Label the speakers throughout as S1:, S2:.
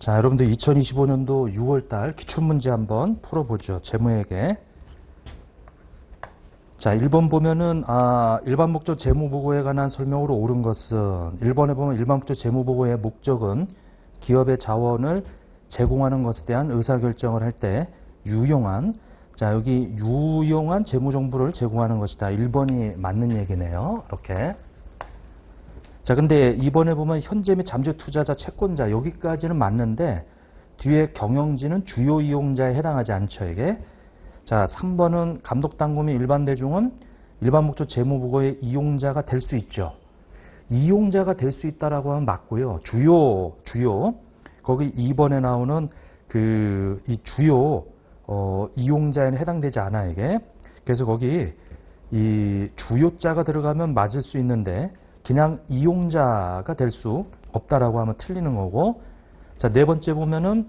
S1: 자, 여러분들 2025년도 6월달 기출문제 한번 풀어보죠. 재무회계. 자, 1번 보면은 일반 목적 재무보고에 관한 설명으로 옳은 것은 1번에 보면 일반 목적 재무보고의 목적은 기업의 자원을 제공하는 것에 대한 의사결정을 할 때 유용한, 자, 여기 유용한 재무정보를 제공하는 것이다. 1번이 맞는 얘기네요. 이렇게. 자, 근데 2번에 보면 현재 및 잠재 투자자, 채권자 여기까지는 맞는데 뒤에 경영진은 주요 이용자에 해당하지 않죠, 이게. 자, 3번은 감독당국 및 일반 대중은 일반 목적 재무보고의 이용자가 될 수 있죠. 이용자가 될 수 있다라고 하면 맞고요. 주요. 거기 2번에 나오는 이 주요 이용자에는 해당되지 않아, 이게. 그래서 거기 이 주요자가 들어가면 맞을 수 있는데 그냥 이용자가 될 수 없다라고 하면 틀리는 거고. 자, 네 번째 보면은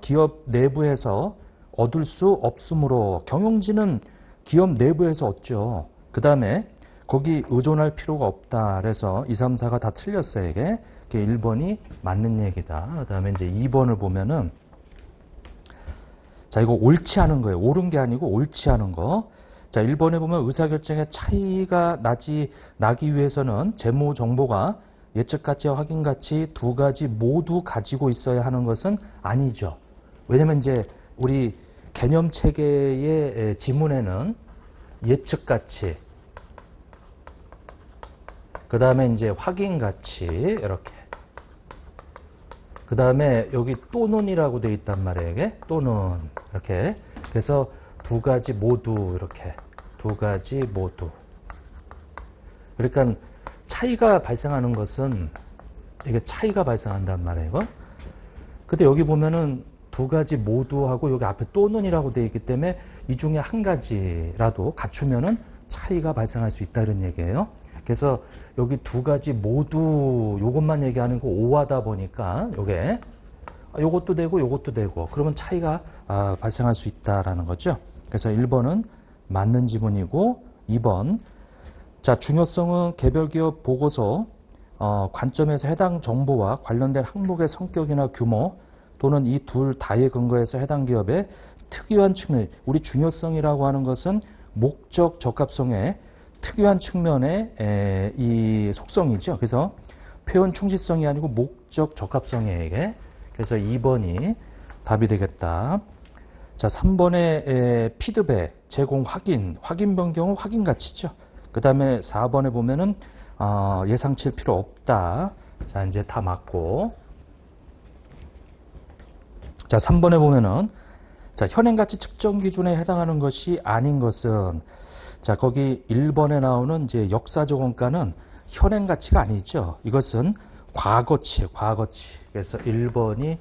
S1: 기업 내부에서 얻을 수 없으므로 경영진은 기업 내부에서 얻죠. 그 다음에 거기 의존할 필요가 없다. 그래서 2, 3, 4가 다 틀렸어요, 이게. 1번이 맞는 얘기다. 그 다음에 이제 2번을 보면은 자, 이거 옳지 않은 거예요. 옳은 게 아니고 옳지 않은 거. 자, 1번에 보면 의사결정에 차이가 나기 위해서는 재무 정보가 예측 가치와 확인 가치 두 가지 모두 가지고 있어야 하는 것은 아니죠. 왜냐면 이제 우리 개념 체계의 지문에는 예측 가치, 그 다음에 이제 확인 가치, 이렇게. 그 다음에 여기 또는이라고 되어 있단 말이에요. 이게 또는. 이렇게. 그래서 두 가지 모두, 이렇게. 두 가지 모두. 그러니까 차이가 발생하는 것은, 이게 차이가 발생한단 말이에요, 이거. 근데 여기 보면은 두 가지 모두 하고 여기 앞에 또는이라고 되어 있기 때문에 이 중에 한 가지라도 갖추면은 차이가 발생할 수 있다, 이런 얘기예요. 그래서 여기 두 가지 모두 요것만 얘기하는 거 오하다 보니까 요게 요것도 되고 요것도 되고 그러면 차이가 발생할 수 있다라는 거죠. 그래서 1번은 맞는 지문이고 2번. 자, 중요성은 개별 기업 보고서 관점에서 해당 정보와 관련된 항목의 성격이나 규모 또는 이 둘 다의 근거에서 해당 기업의 특유한 측면, 우리 중요성이라고 하는 것은 목적 적합성의 특유한 측면의 이 속성이죠. 그래서 표현 충실성이 아니고 목적 적합성이에요, 이게. 그래서 2번이 답이 되겠다. 자, 3번에 피드백, 제공, 확인 변경은 확인 가치죠. 그 다음에 4번에 보면은 예상치일 필요 없다. 자, 이제 다 맞고. 자, 3번에 보면은 자, 현행가치 측정 기준에 해당하는 것이 아닌 것은, 자, 거기 1번에 나오는 이제 역사적 원가는 현행가치가 아니죠. 이것은 과거치. 그래서 1번이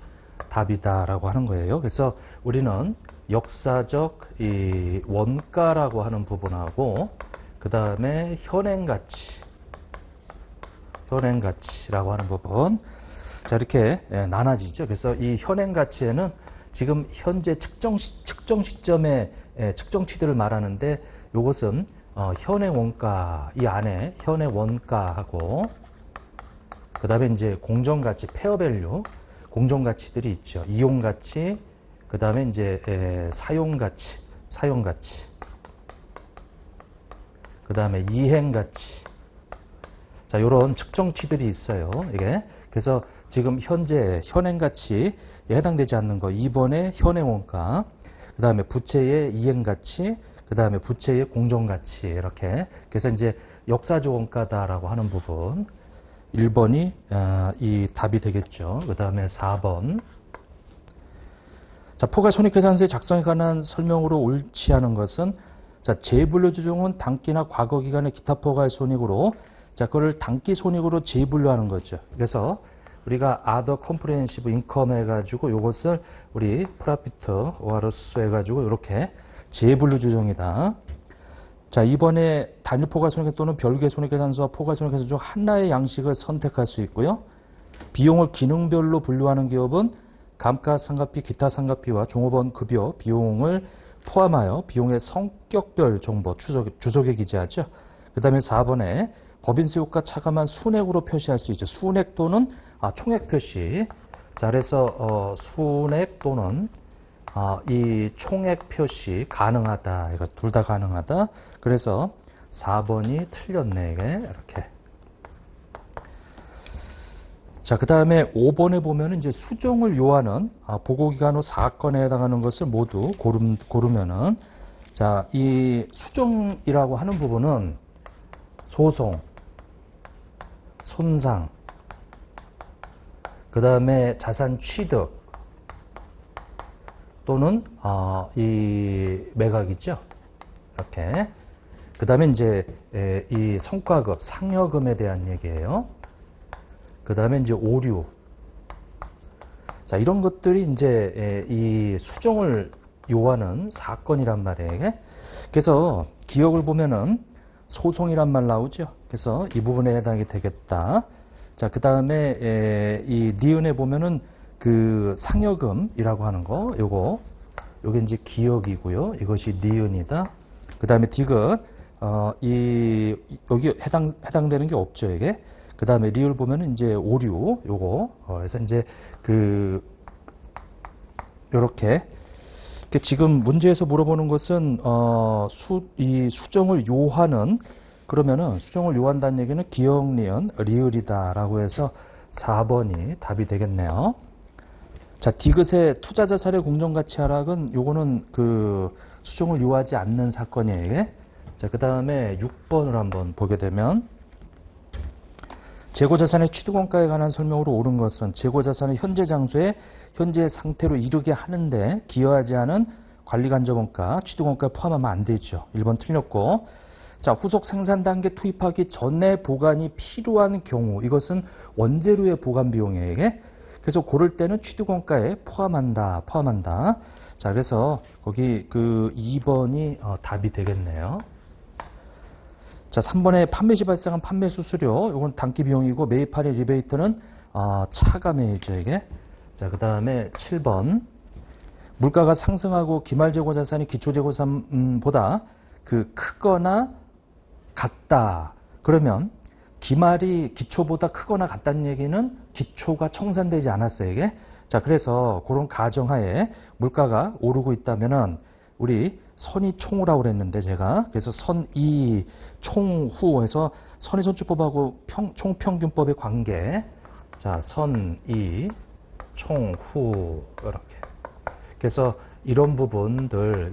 S1: 답이다라고 하는 거예요. 그래서 우리는 역사적 이 원가라고 하는 부분하고 그 다음에 현행가치라고 하는 부분. 자, 이렇게 나눠지죠. 그래서 이 현행가치에는 지금 현재 측정 시점의 측정치들을 말하는데 이것은 현행 원가, 이 안에 현행 원가하고 그 다음에 이제 공정가치, 페어밸류, 공정가치들이 있죠. 이용가치, 그 다음에 이제 사용가치, 그 다음에 이행가치. 자, 요런 측정치들이 있어요. 이게. 그래서 지금 현재 현행가치에 해당되지 않는 거 2번의 현행원가, 그 다음에 부채의 이행가치, 그 다음에 부채의 공정가치, 이렇게. 그래서 이제 역사적 원가다라고 하는 부분 1번이 이 답이 되겠죠. 그 다음에 4번. 자, 포괄 손익계산서의 작성에 관한 설명으로 옳지 않은 것은, 자, 재분류 조정은 단기나 과거 기간의 기타 포괄 손익으로, 자, 그걸 단기 손익으로 재분류하는 거죠. 그래서 우리가 other comprehensive income 해가지고 요것을 우리 profit or loss 해가지고 이렇게 재분류 조정이다. 자, 이번에 단일 포괄 손익 또는 별개 손익계산서와 포괄 손익계산서 중 하나의 양식을 선택할 수 있고요. 비용을 기능별로 분류하는 기업은 감가상각비, 기타상각비와 종업원 급여 비용을 포함하여 비용의 성격별 정보 주석에 기재하죠. 그 다음에 4번에 법인세 효과 차감한 순액으로 표시할 수 있죠. 순액 또는 총액 표시. 자, 그래서 순액 또는 이 총액 표시 가능하다. 이거 둘 다 가능하다. 그래서 4번이 틀렸네, 이게. 이렇게. 자, 그 다음에 5번에 보면은 이제 수정을 요하는 보고기간 후 사건에 해당하는 것을 모두 고르면은, 자, 이 수정이라고 하는 부분은 소송, 손상, 그 다음에 자산 취득 또는 이 매각이죠. 이렇게. 그 다음에 이제 이 성과급, 상여금에 대한 얘기예요. 그 다음에 이제 오류. 자, 이런 것들이 이제 이 수정을 요하는 사건이란 말이에요. 그래서 기억을 보면은 소송이란 말 나오죠. 그래서 이 부분에 해당이 되겠다. 자, 그 다음에 이 니은에 보면은 그 상여금이라고 하는 거, 요게 이제 기억이고요. 이것이 니은이다. 그 다음에 디귿, 여기 해당되는 게 없죠, 이게. 그 다음에 리을 보면은 이제 오류, 요거. 그래서 이제 요렇게. 지금 문제에서 물어보는 것은, 이 수정을 요하는, 그러면은 수정을 요한다는 얘기는 기억, 니은, 리을이다. 라고 해서 4번이 답이 되겠네요. 자, 디귿의 투자자산의 공정가치 하락은 요거는 그 수정을 요하지 않는 사건이에요. 이게. 자, 그 다음에 6번을 한번 보게 되면, 재고자산의 취득원가에 관한 설명으로 옳은 것은 재고자산의 현재 장소에 현재 상태로 이르게 하는데 기여하지 않은 관리간접원가, 취득원가에 포함하면 안 되죠. 1번 틀렸고. 자, 후속 생산 단계 투입하기 전에 보관이 필요한 경우, 이것은 원재료의 보관 비용이에요. 이게. 그래서 고를 때는 취득원가에 포함한다. 자, 그래서 거기 그 2번이 답이 되겠네요. 자, 3번에 판매 시 발생한 판매 수수료, 이건 단기 비용이고 매입 할인 리베이트는 차감해야죠, 이게. 자, 그 다음에 7번. 물가가 상승하고 기말 재고 자산이 기초 재고 자산보다 그 크거나 같다. 그러면 기말이 기초보다 크거나 같다는 얘기는 기초가 청산되지 않았어요, 이게. 자, 그래서 그런 가정하에 물가가 오르고 있다면은 우리 선이총후라고 그랬는데 제가 그래서 선이 총후 해서 선의선출법하고 총평균법의 관계. 자, 선이 총후 이렇게. 그래서 이런 부분들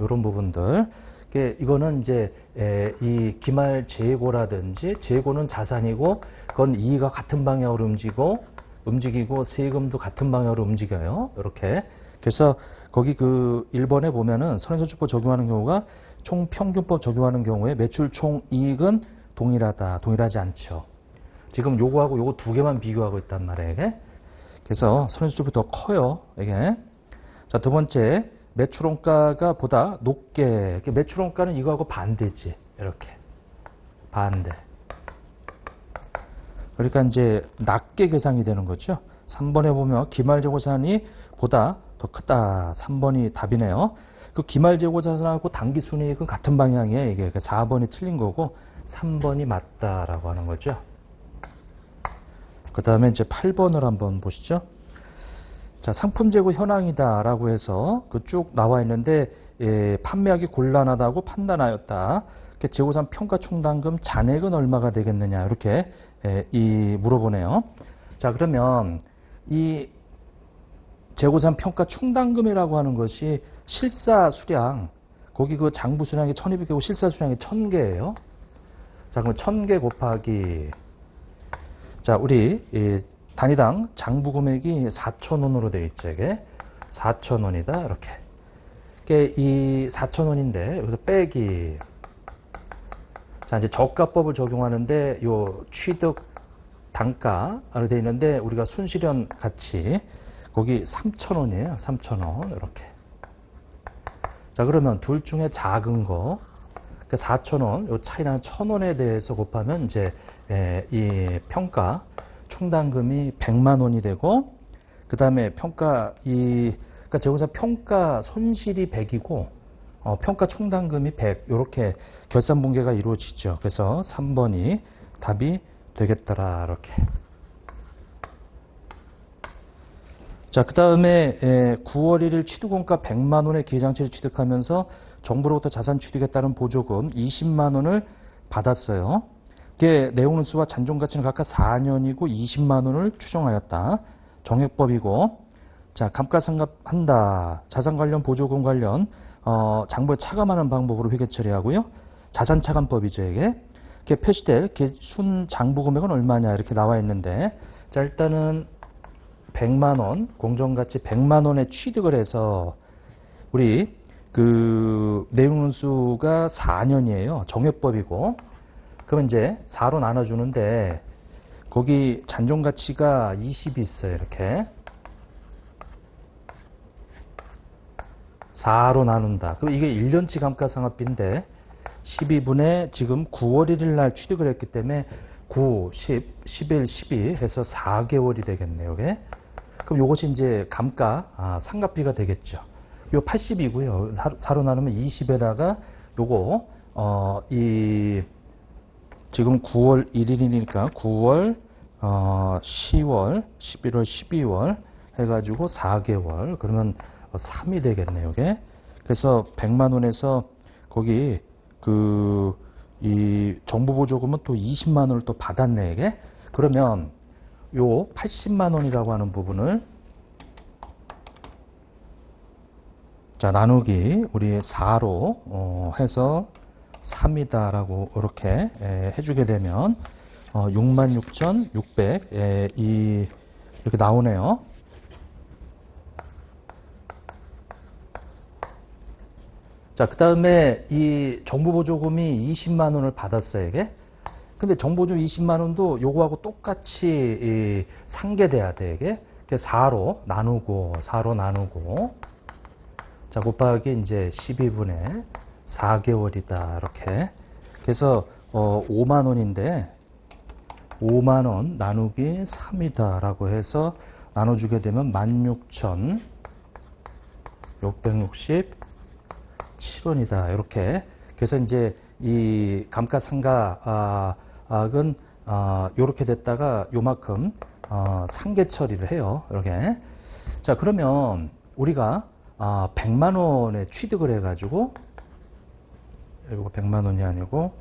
S1: 이거는 이제 이 기말 재고라든지 재고는 자산이고 그건 이의가 같은 방향으로 움직이고 세금도 같은 방향으로 움직여요. 이렇게. 그래서 거기 그 1번에 보면은 선의선출법 적용하는 경우가 총평균법 적용하는 경우에 매출 총이익은 동일하지 않죠. 지금 요거하고 요거 두 개만 비교하고 있단 말이에요. 이게. 그래서 선의선출법이 더 커요. 이게. 자, 두 번째, 매출원가가 보다 높게. 매출원가는 이거하고 반대지. 이렇게. 반대. 그러니까 이제 낮게 계산이 되는 거죠. 3번에 보면 기말재고자산이 보다 더 크다. 3번이 답이네요. 그 기말재고자산하고 당기순이익은 같은 방향이에요. 이게 4번이 틀린 거고 3번이 맞다라고 하는 거죠. 그 다음에 이제 8번을 한번 보시죠. 자, 상품 재고 현황이다라고 해서 그 쭉 나와 있는데 판매하기 곤란하다고 판단하였다. 재고산 평가 충당금 잔액은 얼마가 되겠느냐 이렇게 물어보네요. 자, 그러면 이 재고산 평가 충당금이라고 하는 것이 실사 수량, 거기 그 장부 수량이 1200개고 실사 수량이 1000개예요. 자, 그럼 1000개 곱하기, 자, 우리 단위당 장부 금액이 4,000원으로 되어 있죠. 이게 4,000원이다. 이렇게. 이게 이 4,000원인데 여기서 빼기. 자, 이제 저가법을 적용하는데 요 취득 단가로 되어 있는데 우리가 순실현 가치 거기 3,000원이에요. 3,000원 이렇게. 자, 그러면 둘 중에 작은 거, 그 4,000원, 요 차이 나는 1,000원에 대해서 곱하면 이제 이 평가 충당금이 100만 원이 되고, 그 다음에 그러니까 재고사 평가 손실이 100이고, 평가 충당금이 100, 요렇게 결산 분계가 이루어지죠. 그래서 3번이 답이 되겠더라, 이렇게. 자, 그 다음에 9월 1일 취득원가 100만 원의 기회장치를 취득하면서 정부로부터 자산 취득에 따른 보조금 20만 원을 받았어요. 이게 내용은수와 잔존가치는 각각 4년이고 20만 원을 추정하였다. 정액법이고, 자, 감가상각한다. 자산 관련 보조금 관련 장부에 차감하는 방법으로 회계 처리하고요. 자산 차감법이죠, 이게. 이게 표시될 순 장부 금액은 얼마냐 이렇게 나와 있는데, 자, 일단은 100만 원, 공정가치 100만 원에 취득을 해서 우리 그 내용은수가 4년이에요. 정액법이고. 그러면 이제 4로 나눠주는데 거기 잔존가치가 20이 있어요. 이렇게 4로 나눈다. 그럼 이게 1년치 감가상각비인데 12분의 지금 9월 1일 날 취득을 했기 때문에 9, 10, 11, 12 해서 4개월이 되겠네요. 이게. 그럼 요것이 이제 상각비가 되겠죠. 요 80이고요. 4로 나누면 20에다가 요거 지금 9월 1일이니까 9월, 10월, 11월, 12월 해가지고 4개월. 그러면 3이 되겠네요, 이게. 그래서 100만 원에서 거기 이 정부 보조금은 또 20만 원을 또 받았네, 이게. 그러면 요 80만 원이라고 하는 부분을 자, 나누기 우리 4로 해서 3이다라고 이렇게 해주게 되면 66,600 이렇게 나오네요. 자, 그 다음에 이 정부보조금이 20만 원을 받았어요, 이게. 근데 정보좀 20만 원도 요거하고 똑같이 상계돼야 돼, 이게. 4로 나누고, 자, 곱하기 이제 12분의 4개월이다, 이렇게. 그래서, 5만 원인데, 5만 원 나누기 3이다, 라고 해서 나눠주게 되면 16,667원이다, 이렇게. 그래서 이제 이 감가상각은 요렇게 됐다가 요만큼 상계 처리를 해요. 이렇게. 자, 그러면 우리가 100만 원에 취득을 해가지고 이거 100만 원이 아니고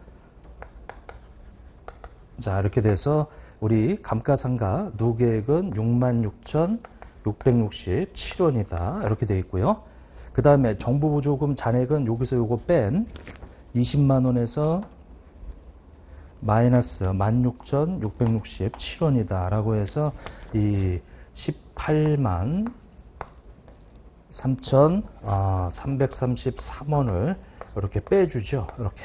S1: 자, 이렇게 돼서 우리 감가상각 누계액은 66,667원이다. 이렇게 돼 있고요. 그 다음에 정부보조금 잔액은 여기서 요거 뺀 20만 원에서 마이너스 16,667원이다 라고 해서 이 18만 3,333원을 이렇게 빼주죠. 이렇게.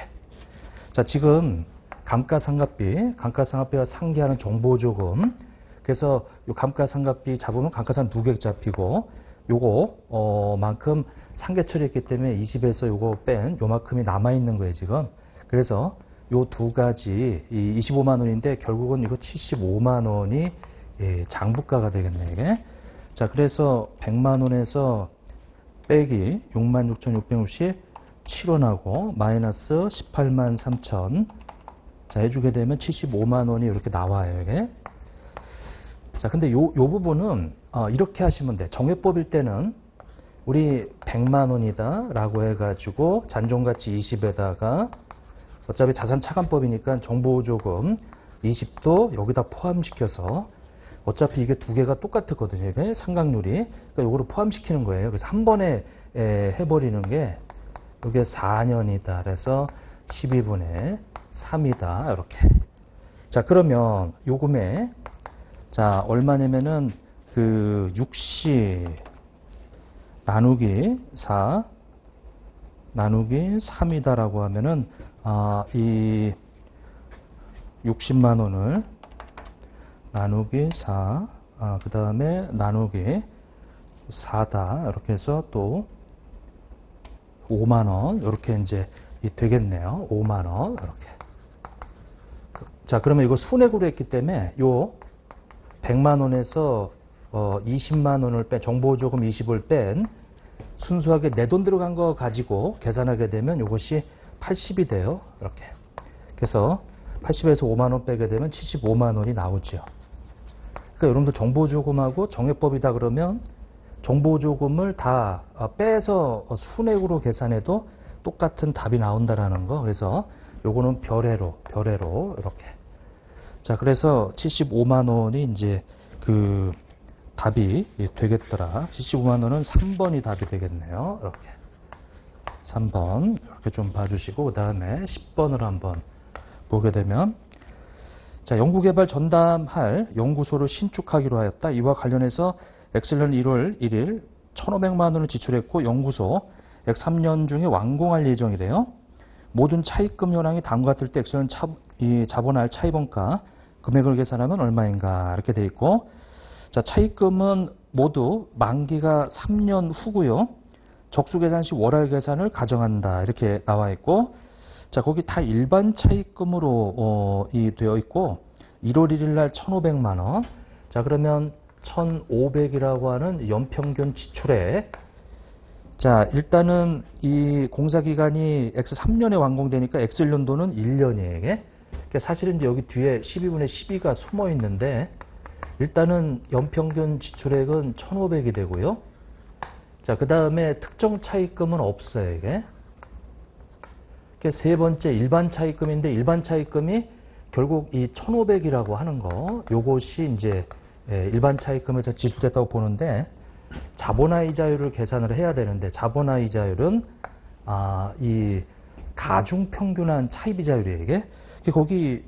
S1: 자, 지금 감가상각비와 상계하는 정보조금. 그래서 요 감가상각비 잡으면 감가상 누계액 잡히고 요거 만큼 상계 처리했기 때문에 20에서 요거 뺀 요만큼이 남아있는 거예요, 지금. 그래서 요 두 가지, 이 25만 원인데 결국은 이거 75만 원이 장부가가 되겠네, 이게. 자, 그래서 100만 원에서 빼기 66,667원하고 마이너스 18만 3천. 자, 해주게 되면 75만 원이 이렇게 나와요, 이게. 자, 근데 요 부분은 이렇게 하시면 돼. 정액법일 때는 우리 100만 원이다 라고 해가지고 잔존가치 20에다가 어차피 자산차감법이니까 정보조금 20도 여기다 포함시켜서 어차피 이게 두 개가 똑같거든요. 이게 상각률이. 그러니까 요거를 포함시키는 거예요. 그래서 한 번에 해버리는 게 이게 4년이다. 그래서 12분의 3이다. 이렇게. 자, 그러면 요금에 자, 얼마냐면은 그 60 나누기 4 나누기 3이다라고 하면은 이 60만 원을 나누기 4 그 다음에 나누기 4다 이렇게 해서 또 5만 원 이렇게 이제 되겠네요. 5만 원 이렇게. 자, 그러면 이거 순액으로 했기 때문에 요 100만 원에서 20만 원을 뺀 정보조금 20을 뺀 순수하게 내 돈 들어간 거 가지고 계산하게 되면 이것이 80이 돼요. 이렇게. 그래서 80에서 5만 원 빼게 되면 75만 원이 나오죠. 그러니까 여러분들 정보조금하고 정액법이다 그러면 정보조금을 다 빼서 순액으로 계산해도 똑같은 답이 나온다라는 거. 그래서 요거는 별회로 이렇게. 자, 그래서 75만 원이 이제 그 답이 되겠더라. 75만 원은 3번이 답이 되겠네요. 이렇게. 3번 이렇게 좀 봐주시고, 그 다음에 10번을 한번 보게 되면, 자, 연구개발 전담할 연구소를 신축하기로 하였다. 이와 관련해서 엑셀런 1월 1일 1,500만 원을 지출했고 연구소 약 3년 중에 완공할 예정이래요. 모든 차입금 현황이 다음과 같을 때 엑셀런 자본할 차입원가 금액을 계산하면 얼마인가 이렇게 돼 있고, 자, 차입금은 모두 만기가 3년 후고요. 적수계산 시 월할 계산을 가정한다 이렇게 나와 있고, 자, 거기 다 일반 차입금으로 되어 있고 1월 1일 날 1,500만 원. 자, 그러면 1,500이라고 하는 연평균 지출액. 자, 일단은 이 공사 기간이 X 3년에 완공되니까 X 1년도는 1년이에요. 그러니까 사실은 이제 여기 뒤에 12분의 12가 숨어 있는데, 일단은 연평균 지출액은 1,500이 되고요. 자, 그 다음에 특정 차입금은 없어요, 이게. 세 번째 일반 차입금인데, 일반 차입금이 결국 이 1,500이라고 하는 거, 요것이 이제 일반 차입금에서 지출됐다고 보는데, 자본화이자율을 계산을 해야 되는데, 자본화이자율은 이 가중평균한 차입이자율이에요, 이게. 거기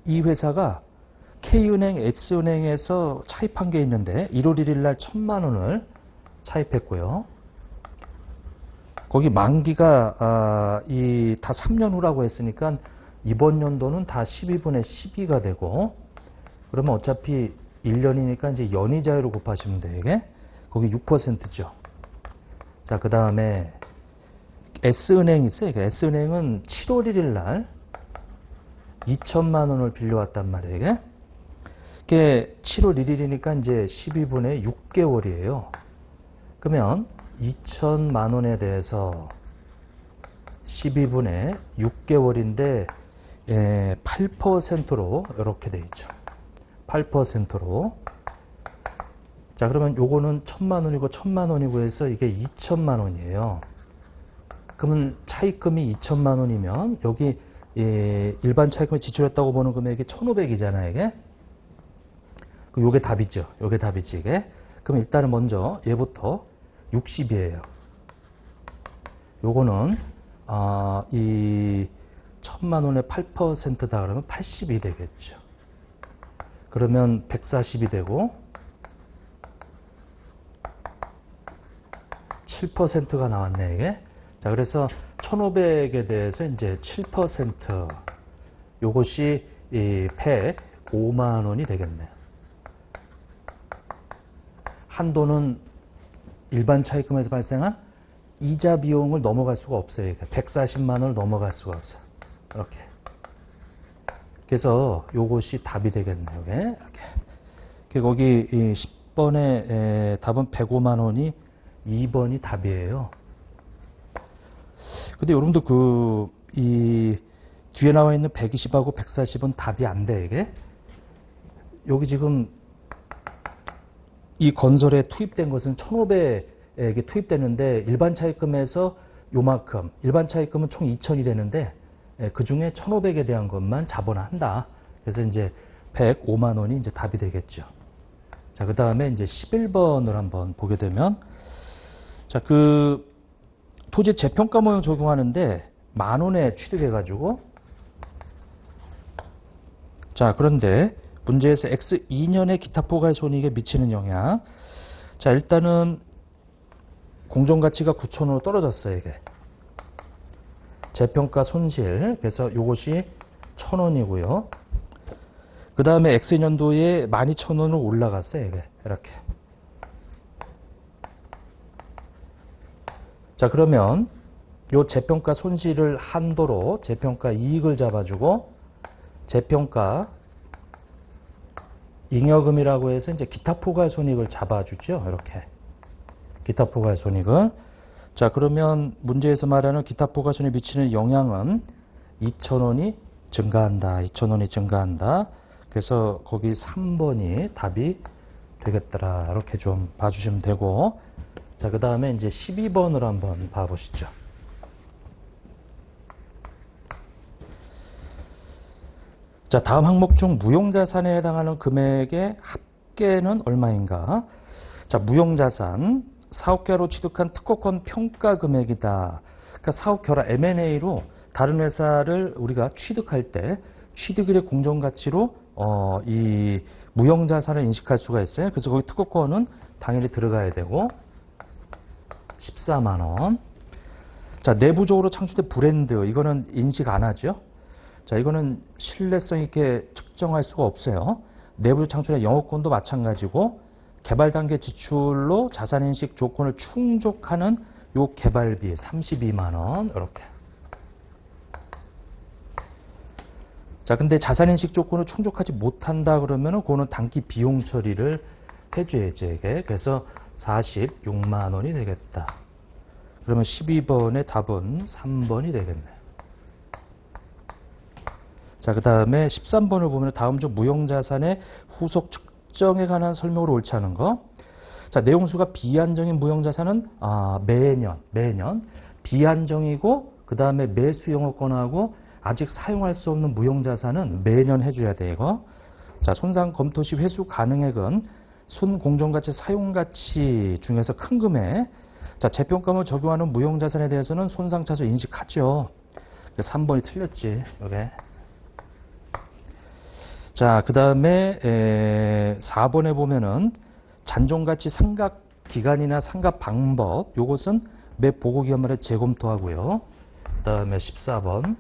S1: 이 회사가 K은행, X은행에서 차입한 게 있는데 1월 1일 날 1,000만 원을 차입했고요. 거기 만기가 이 다 3년 후라고 했으니까 이번 연도는 다 12분의 12가 되고, 그러면 어차피 1년이니까 이제 연이자율을 곱하시면 돼요, 이게. 거기 6%죠. 자, 그 다음에 S은행이 있어요. S은행은 7월 1일 날 2천만 원을 빌려왔단 말이에요, 이게. 이게 7월 1일이니까 이제 12분의 6개월이에요. 그러면 2천만 원에 대해서 12분의 6개월인데 8%로 이렇게 돼 있죠. 8%로. 자, 그러면 요거는 1,000만 원이고 1,000만 원이고 해서 이게 2천만 원이에요. 그러면 차입금이 2천만 원이면 여기 일반 차입금을 지출했다고 보는 금액이 1,500이잖아요, 이게. 요게 답이죠. 요게 답이지, 이게. 그럼 일단은 먼저 얘부터 60이에요. 요거는 이 1,000만 원의 8%다 그러면 80이 되겠죠. 그러면 140이 되고 7%가 나왔네, 이게. 자, 그래서 1,500에 대해서 이제 7%, 요것이 이 105만 원이 되겠네요. 한도는 일반 차입금에서 발생한 이자 비용을 넘어갈 수가 없어요. 140만 원을 넘어갈 수가 없어. 이렇게. 그래서 요것이 답이 되겠네요. 이렇게. 거기 10번의 답은 105만 원이 2번이 답이에요. 근데 여러분들 이 뒤에 나와 있는 120하고 140은 답이 안 돼, 이게. 여기 지금 이 건설에 투입된 것은 1,500에 투입되는데, 일반 차입금에서 요만큼, 일반 차입금은 총 2,000이 되는데, 그 중에 1,500에 대한 것만 자본화한다. 그래서 이제 105만 원이 이제 답이 되겠죠. 자, 그 다음에 이제 11번을 한번 보게 되면, 자, 토지 재평가 모형 적용하는데 10,000원에 취득해가지고, 자, 그런데 문제에서 X 2년의 기타 포괄 손익에 미치는 영향. 자, 일단은 공정가치가 9,000원으로 떨어졌어요, 이게. 재평가 손실. 그래서 요것이 1,000원이고요. 그 다음에 X 년도에 12,000원으로 올라갔어요, 이게. 이렇게. 자, 그러면 요 재평가 손실을 한도로 재평가 이익을 잡아주고, 재평가 잉여금이라고 해서 이제 기타 포괄 손익을 잡아주죠. 이렇게. 기타 포괄 손익을. 자, 그러면 문제에서 말하는 기타 포괄 손익에 미치는 영향은 2,000원이 증가한다. 2,000원이 증가한다. 그래서 거기 3번이 답이 되겠더라. 이렇게 좀 봐주시면 되고, 자, 그 다음에 이제 12번을 한번 봐보시죠. 자, 다음 항목 중 무형자산에 해당하는 금액의 합계는 얼마인가? 자, 무형자산, 사업결로 취득한 특허권 평가 금액이다. 그러니까 사업결합 M&A로 다른 회사를 우리가 취득할 때 취득일의 공정가치로 이 무형자산을 인식할 수가 있어요. 그래서 거기 특허권은 당연히 들어가야 되고 14만 원. 자, 내부적으로 창출된 브랜드, 이거는 인식 안 하죠. 자, 이거는 신뢰성 있게 측정할 수가 없어요. 내부 창출의 영업권도 마찬가지고 개발 단계 지출로 자산인식 조건을 충족하는 요 개발비 32만 원 이렇게. 자, 근데 자산인식 조건을 충족하지 못한다 그러면은 그거는 단기 비용 처리를 해줘야죠, 이게. 그래서 46만 원이 되겠다. 그러면 12번의 답은 3번이 되겠네요. 자, 그 다음에 13번을 보면 다음 중 무형자산의 후속 측정에 관한 설명으로 옳지 않은 거. 자, 내용수가 비한정인 무형자산은 매년 비한정이고 그 다음에 매수 영업권하고 아직 사용할 수 없는 무형자산은 매년 해줘야 돼, 이거. 자, 손상 검토 시 회수 가능액은 순공정가치 사용가치 중에서 큰 금액. 자, 재평가를 적용하는 무형자산에 대해서는 손상차손 인식하죠. 3번이 틀렸지, 이게. 자, 그 다음에 4번에 보면은 잔존가치 상각 기간이나 상각 방법, 요것은 매 보고기간마다 재검토하고요. 그 다음에 14번.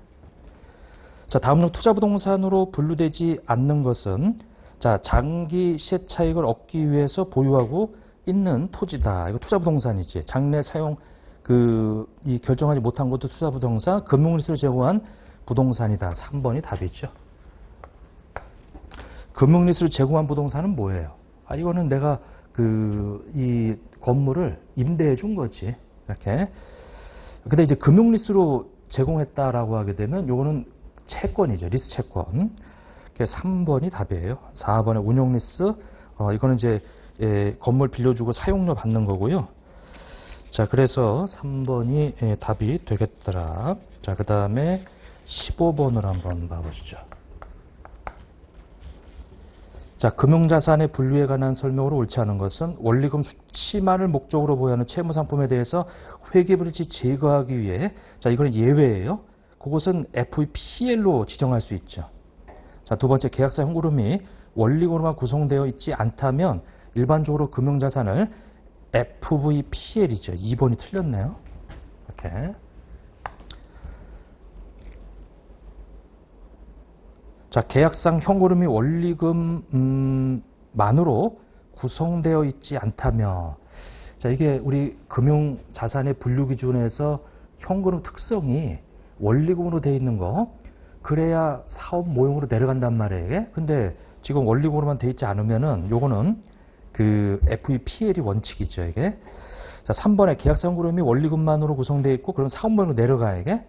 S1: 자, 다음 중 투자부동산으로 분류되지 않는 것은 자, 장기 시세 차익을 얻기 위해서 보유하고 있는 토지다. 이거 투자부동산이지. 장래 사용 이 결정하지 못한 것도 투자부동산, 금융리스를 제공한 부동산이다. 3번이 답이죠. 금융리스를 제공한 부동산은 뭐예요? 이거는 내가 이 건물을 임대해 준 거지. 이렇게. 근데 이제 금융리스로 제공했다라고 하게 되면 요거는 채권이죠. 리스 채권. 그래서 3번이 답이에요. 4번에 운용리스. 이거는 이제 건물 빌려주고 사용료 받는 거고요. 자, 그래서 3번이 답이 되겠더라. 자, 그 다음에 15번을 한번 봐보시죠. 자, 금융자산의 분류에 관한 설명으로 옳지 않은 것은 원리금 수치만을 목적으로 보유하는 채무상품에 대해서 회계불이치 제거하기 위해, 자, 이거는 예외예요. 그것은 FVPL로 지정할 수 있죠. 자, 두 번째, 계약사 현금흐름이 원리금으로만 구성되어 있지 않다면 일반적으로 금융자산을 FVPL이죠. 2번이 틀렸네요. 이렇게. 자, 계약상 현금흐름이 원리금만으로 구성되어 있지 않다면, 자, 이게 우리 금융자산의 분류 기준에서 현금흐름 특성이 원리금으로 되어 있는 거, 그래야 사업 모형으로 내려간단 말이에요. 이게? 근데 지금 원리금으로만 되어 있지 않으면은 요거는 FVPL이 원칙이죠, 이게. 자, 3번에 계약상 현금흐름이 원리금만으로 구성되어 있고 그럼 사업 모형으로 내려가야 이게.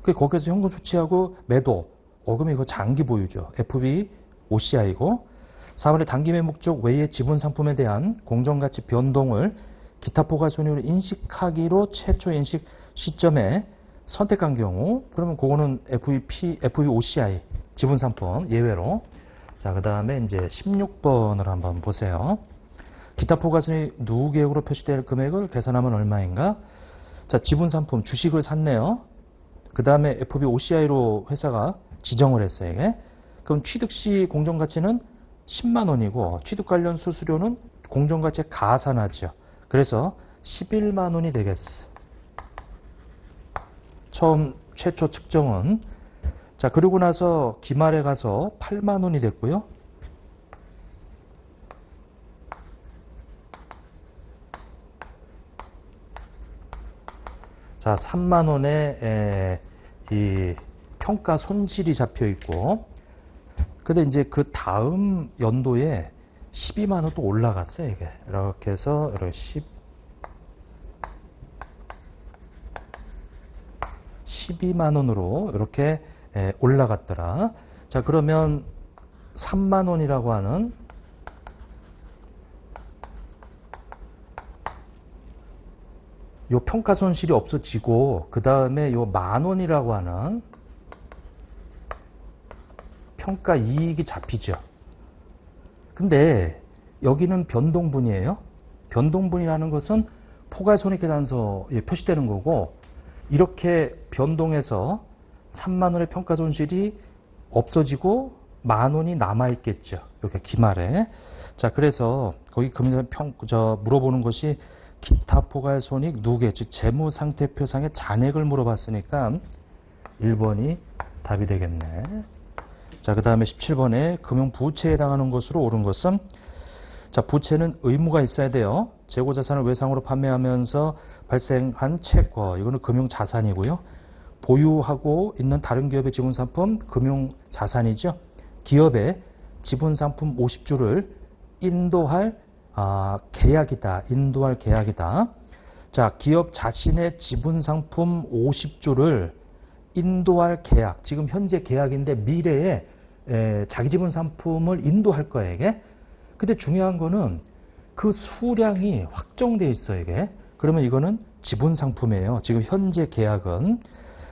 S1: 거기서 현금 수취하고 매도. 그럼 이거 장기 보유죠. FB OCI고. 4번에 단기 매목적 외의 지분 상품에 대한 공정가치 변동을 기타 포괄손익으로 인식하기로 최초 인식 시점에 선택한 경우, 그러면 그거는 FB OCI 지분 상품 예외로. 자, 그 다음에 이제 16번을 한번 보세요. 기타 포괄손익 누구 계획으로 표시될 금액을 계산하면 얼마인가? 자, 지분 상품 주식을 샀네요. 그 다음에 FB OCI로 회사가 지정을 했어요. 이게. 그럼 취득 시 공정가치는 10만 원이고 취득 관련 수수료는 공정가치에 가산하죠. 그래서 11만 원이 되겠어. 처음 최초 측정은. 자, 그러고 나서 기말에 가서 8만 원이 됐고요. 자, 3만 원에 이 평가 손실이 잡혀 있고, 근데 이제 그 다음 연도에 12만 원 또 올라갔어요, 이게. 이렇게 해서 이렇게 12만 원으로 이렇게 올라갔더라. 자, 그러면 3만 원이라고 하는 요 평가 손실이 없어지고 그 다음에 요 10,000원이라고 하는 평가 이익이 잡히죠. 근데 여기는 변동분이에요. 변동분이라는 것은 포괄손익계산서에 표시되는 거고, 이렇게 변동해서 30,000원의 평가 손실이 없어지고 10,000원이 남아있겠죠. 이렇게 기말에. 자, 그래서 거기 물어보는 것이 기타 포괄손익 누계, 즉 재무상태표상의 잔액을 물어봤으니까 1번이 답이 되겠네. 자, 그 다음에 17번에 금융부채에 해당하는 것으로 옳은 것은, 자, 부채는 의무가 있어야 돼요. 재고자산을 외상으로 판매하면서 발생한 채권, 이거는 금융자산이고요. 보유하고 있는 다른 기업의 지분상품, 금융자산이죠. 기업의 지분상품 50주를 인도할 계약이다. 인도할 계약이다. 자, 기업 자신의 지분상품 50주를 인도할 계약, 지금 현재 계약인데 미래에 자기 지분상품을 인도할 거예요, 이게. 근데 중요한 거는 그 수량이 확정돼 있어요, 이게. 그러면 이거는 지분상품이에요. 지금 현재 계약은.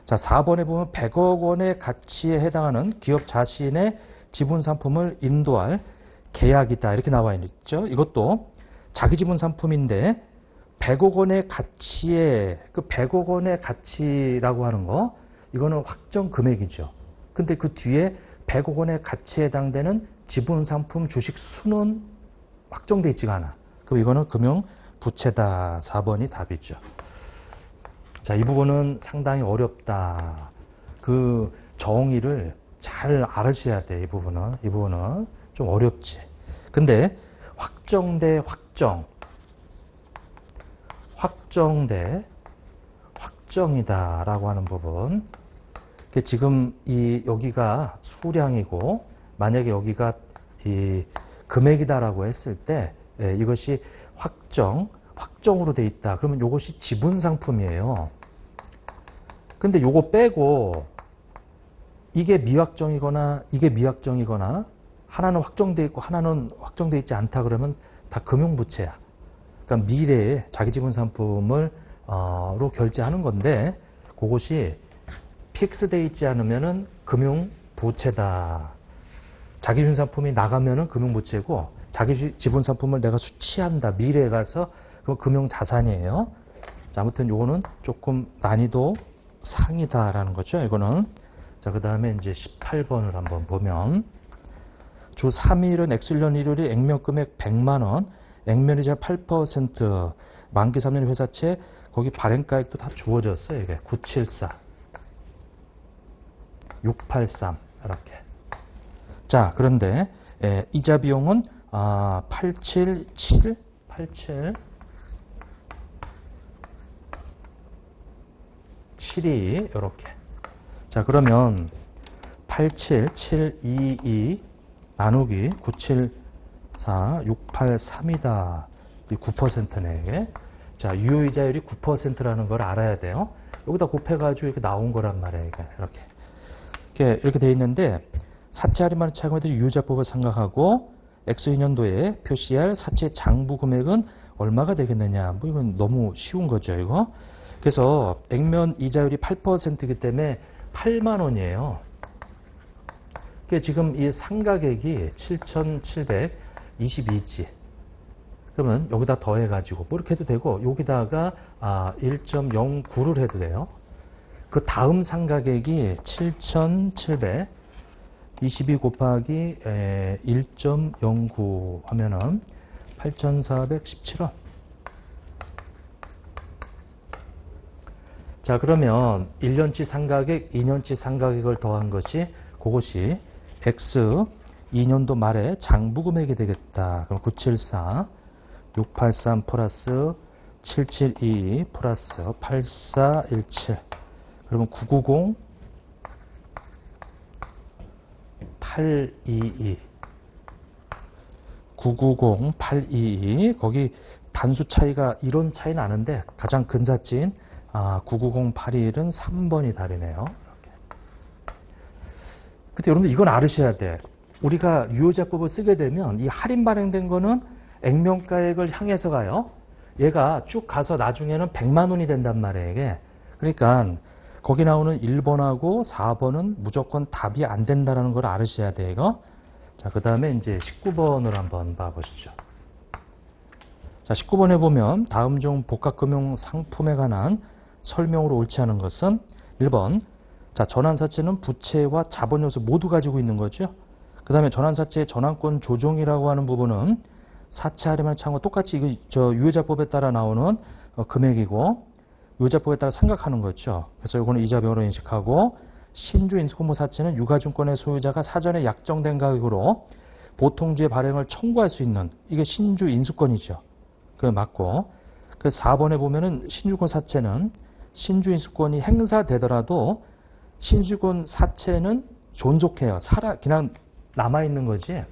S1: 자, 4번에 보면 100억 원의 가치에 해당하는 기업 자신의 지분상품을 인도할 계약이다. 이렇게 나와 있죠. 이것도 자기 지분상품인데 100억 원의 가치에, 그 100억 원의 가치라고 하는 거, 이거는 확정 금액이죠. 근데 그 뒤에 100억 원의 가치에 해당되는 지분상품 주식 수는 확정돼 있지가 않아. 그럼 이거는 금융부채다. 4번이 답이죠. 자, 이 부분은 상당히 어렵다. 그 정의를 잘 알으셔야 돼. 이 부분은 좀 어렵지. 근데 확정 대 확정, 확정 대 확정이다라고 하는 부분. 지금 여기가 수량이고, 만약에 여기가 이 금액이다라고 했을 때, 이것이 확정으로 돼 있다. 그러면 이것이 지분상품이에요. 근데 요거 빼고 이게 미확정이거나 이게 미확정이거나 하나는 확정돼 있고 하나는 확정돼 있지 않다 그러면 다 금융부채야. 그러니까 미래에 자기 지분상품을 로 결제하는 건데, 그것이 픽스돼 있지 않으면은 금융부채다. 자기 지분상품이 나가면은 금융부채고, 자기 지분상품을 내가 수취한다. 미래에 가서 그건 금융자산이에요. 자, 아무튼 요거는 조금 난이도 상이다라는 거죠. 이거는. 자, 그 다음에 이제 18번을 한번 보면, 주 3일은 엑슬련 일요일이 액면금액 100만 원, 액면이자 8%, 만기 3년 회사채, 거기 발행가액도 다 주어졌어요. 이게 974, 683 이렇게. 자, 그런데 이자 비용은 877, 72 이렇게. 자, 그러면 87722 나누기 974, 683이다. 이 9%네, 이게. 자, 유효이자율이 9%라는 걸 알아야 돼요. 여기다 곱해가지고 이렇게 나온 거란 말이에요, 이게. 이렇게 돼 있는데, 사채 할인만을 차감해도 유효자법을 생각하고, X인년도에 표시할 사채 장부 금액은 얼마가 되겠느냐. 뭐, 이건 너무 쉬운 거죠, 이거. 그래서 액면 이자율이 8%이기 때문에 8만 원이에요. 지금 이 상가액이 7,722지. 그러면 여기다 더해가지고 뭐 이렇게 해도 되고, 여기다가 1.09를 해도 돼요. 그 다음 상가액이 7,722 곱하기 1.09 하면은 8,417원. 자, 그러면 1년치 상가액, 2년치 상가액을 더한 것이, 그것이 X 2년도 말에 장부 금액이 되겠다. 그럼 974, 683 플러스 772 플러스 8417. 그러면 990, 822. 990, 822. 거기 단수 차이가, 이론 차이 나는데 가장 근사진 990, 821은 3번이 답이네요. 이렇게. 근데 여러분들 이건 알으셔야 돼. 우리가 유효자법을 쓰게 되면 이 할인 발행된 거는 액면가액을 향해서 가요. 얘가 쭉 가서 나중에는 100만 원이 된단 말이에요, 이게. 그러니까 거기 나오는 1번하고 4번은 무조건 답이 안 된다는 걸 알으셔야 돼요, 이거. 자, 그 다음에 이제 19번을 한번 봐보시죠. 자, 19번에 보면 다음 중 복합금융 상품에 관한 설명으로 옳지 않은 것은 1번. 자, 전환사채는 부채와 자본 요소 모두 가지고 있는 거죠. 그 다음에 전환사채의 전환권 조정이라고 하는 부분은 사채 할인할 창과 똑같이 이거 저 유효자법에 따라 나오는 금액이고 유효자법에 따라 생각하는 거죠. 그래서 이거는 이자비용으로 인식하고 신주 인수권모 사채는 유가증권의 소유자가 사전에 약정된 가격으로 보통주의 발행을 청구할 수 있는 이게 신주 인수권이죠. 그게 맞고 그래서 4번에 보면은 신주권 사채는 신주 인수권이 행사되더라도 신주권 사채는 존속해요. 그냥 남아있는 거지.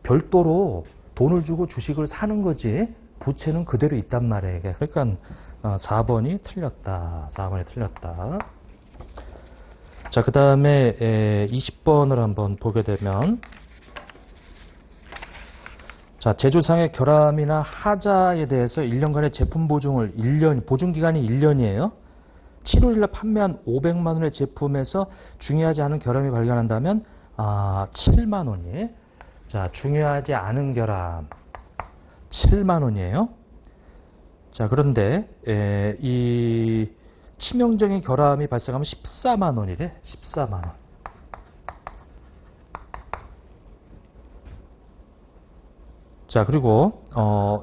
S1: 별도로 돈을 주고 주식을 사는 거지 부채는 그대로 있단 말이에요. 그러니까 4번이 틀렸다. 4번이 틀렸다. 자, 그 다음에 20번을 한번 보게 되면 자, 제조상의 결함이나 하자에 대해서 1년간의 제품 보증을 1년, 보증기간이 1년이에요. 7월일날 판매한 500만 원의 제품에서 중요하지 않은 결함이 발견한다면 7만 원이. 자, 중요하지 않은 결함 7만 원이에요. 자, 그런데 이 치명적인 결함이 발생하면 14만 원이래. 14만 원. 자, 그리고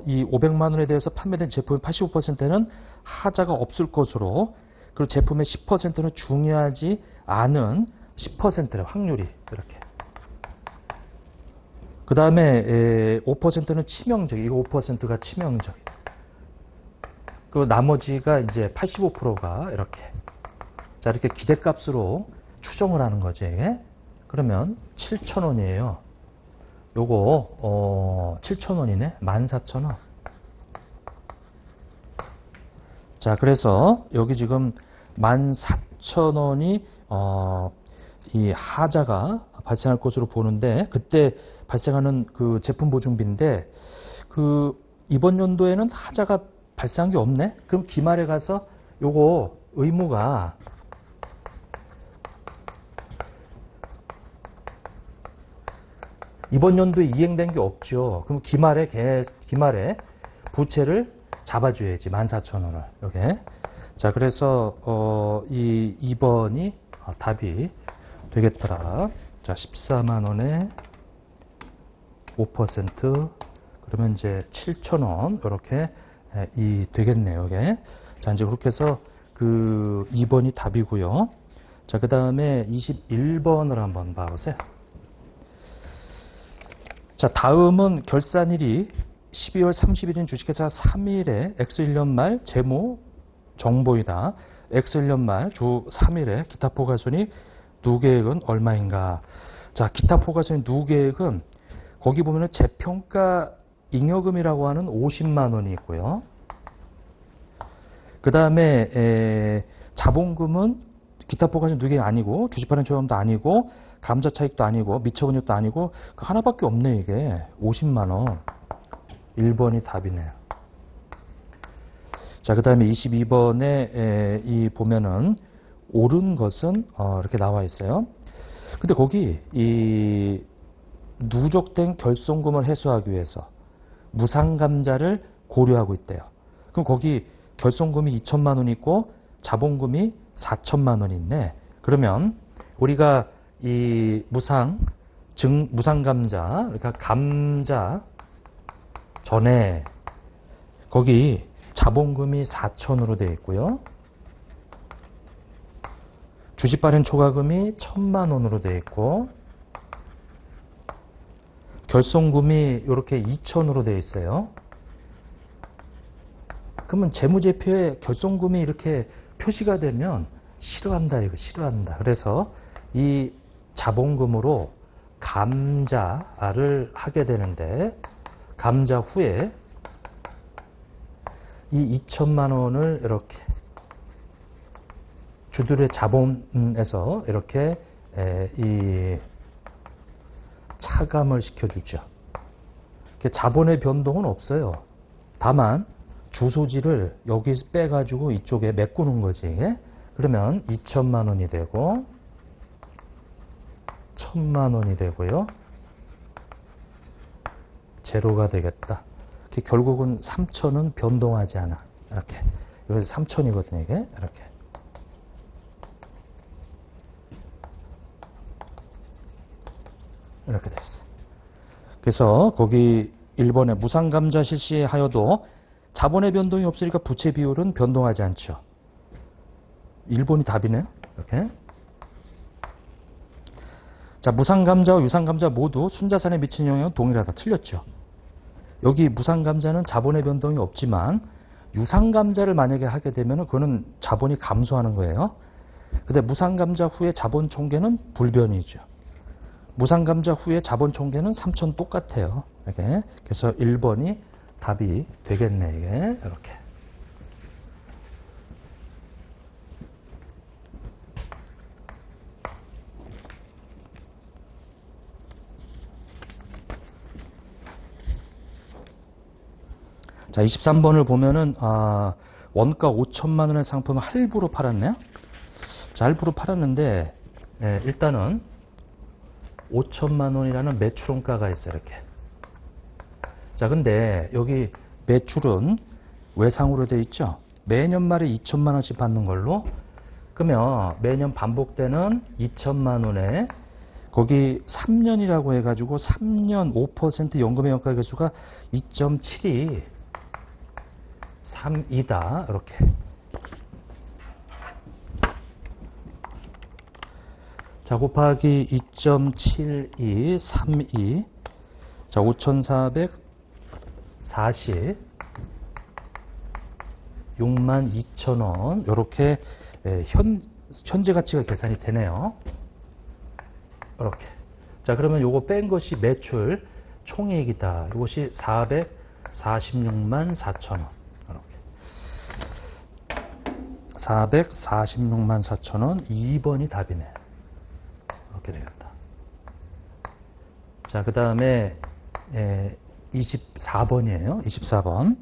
S1: 이 500만 원에 대해서 판매된 제품의 85%는 하자가 없을 것으로 그리고 제품의 10%는 중요하지 않은 10%의 확률이 이렇게. 그 다음에 5%는 치명적. 이거 5%가 치명적. 그 나머지가 이제 85%가 이렇게. 자, 이렇게 기대값으로 추정을 하는 거죠. 이게. 그러면 7,000원이에요. 요거 7,000원이네. 14,000원. 자, 그래서 여기 지금 14,000원이 이 하자가 발생할 것으로 보는데 그때 발생하는 그 제품 보증비인데 그 이번 연도에는 하자가 발생한 게 없네. 그럼 기말에 가서 요거 의무가 이번 연도에 이행된 게 없죠. 그럼 기말에 부채를 잡아줘야지. 14,000원을. 이렇게. 자, 그래서 이 2번이 답이 되겠더라. 자, 14만 원에 5% 그러면 이제 7,000원 이렇게 이 되겠네요. 이게. 자, 이제 그렇게 해서 그 2번이 답이고요. 자, 그다음에 21번을 한번 봐 보세요. 자, 다음은 결산일이 12월 30일인 주식회사 3일에 X 1년 말 재무 정보이다. X 1년 말 주 3일에 기타 포괄손익 누계액은 얼마인가. 자, 기타 포괄손익 누계액은 거기 보면은 재평가 잉여금이라고 하는 50만 원이 있고요. 그 다음에 자본금은 기타 포괄손익 누계액 아니고 주식발행 초과금도 아니고 감자 차익도 아니고 미처분익도 아니고 그 하나밖에 없네. 이게 50만 원. 1번이 답이네요. 자, 그 다음에 22번에 이 보면은 옳은 것은 이렇게 나와 있어요. 근데 거기 이 누적된 결손금을 해소하기 위해서 무상감자를 고려하고 있대요. 그럼 거기 결손금이 2천만 원이 있고 자본금이 4천만 원이 있네. 그러면 우리가 이 무상감자, 그러니까 감자 전에 거기 자본금이 4천으로 되어 있고요. 주식발행 초과금이 1,000만 원으로 되어 있고 결손금이 이렇게 2천으로 되어 있어요. 그러면 재무제표에 결손금이 이렇게 표시가 되면 싫어한다. 이거 싫어한다. 그래서 이 자본금으로 감자를 하게 되는데 감자 후에 이 2천만 원을 이렇게 주들의 자본에서 이렇게 이 차감을 시켜주죠. 자본의 변동은 없어요. 다만 주소지를 여기 빼가지고 이쪽에 메꾸는 거지. 그러면 2천만 원이 되고 1,000만 원이 되고요. 제로가 되겠다. 결국은 3천은 변동하지 않아. 이렇게. 여기서 3천이거든요, 이게. 이렇게. 이렇게 됐어. 그래서 거기 1번에 무상감자 실시하여도 자본의 변동이 없으니까 부채 비율은 변동하지 않죠. 1번이 답이네요. 이렇게. 자, 무상감자와 유상감자 모두 순자산에 미치는 영향은 동일하다. 틀렸죠. 여기 무상감자는 자본의 변동이 없지만 유상감자를 만약에 하게 되면 그거는 자본이 감소하는 거예요. 근데 무상감자 후에 자본 총계는 불변이죠. 무상감자 후에 자본 총계는 3천 똑같아요. 이렇게. 그래서 1번이 답이 되겠네, 이게. 이렇게. 자, 23번을 보면은, 원가 5천만 원의 상품을 할부로 팔았네요. 자, 할부로 팔았는데, 일단은 5천만 원이라는 매출원가가 있어요, 이렇게. 자, 근데 여기 매출은 외상으로 돼 있죠. 매년 말에 2천만 원씩 받는 걸로. 그러면 매년 반복되는 2천만 원에 거기 3년이라고 해가지고 3년 5% 연금의 영가 개수가 2.72 32다. 이렇게. 자, 곱하기 2.72 32. 자, 5,440 62,000원. 요렇게 현재 가치가 계산이 되네요. 이렇게. 자, 그러면 요거 뺀 것이 매출 총이익이다. 이것이 446만 4천원. 이렇게. 446만 4천원. 2번이 답이네. 이렇게 되겠다. 자, 그 다음에 24번이에요. 24번.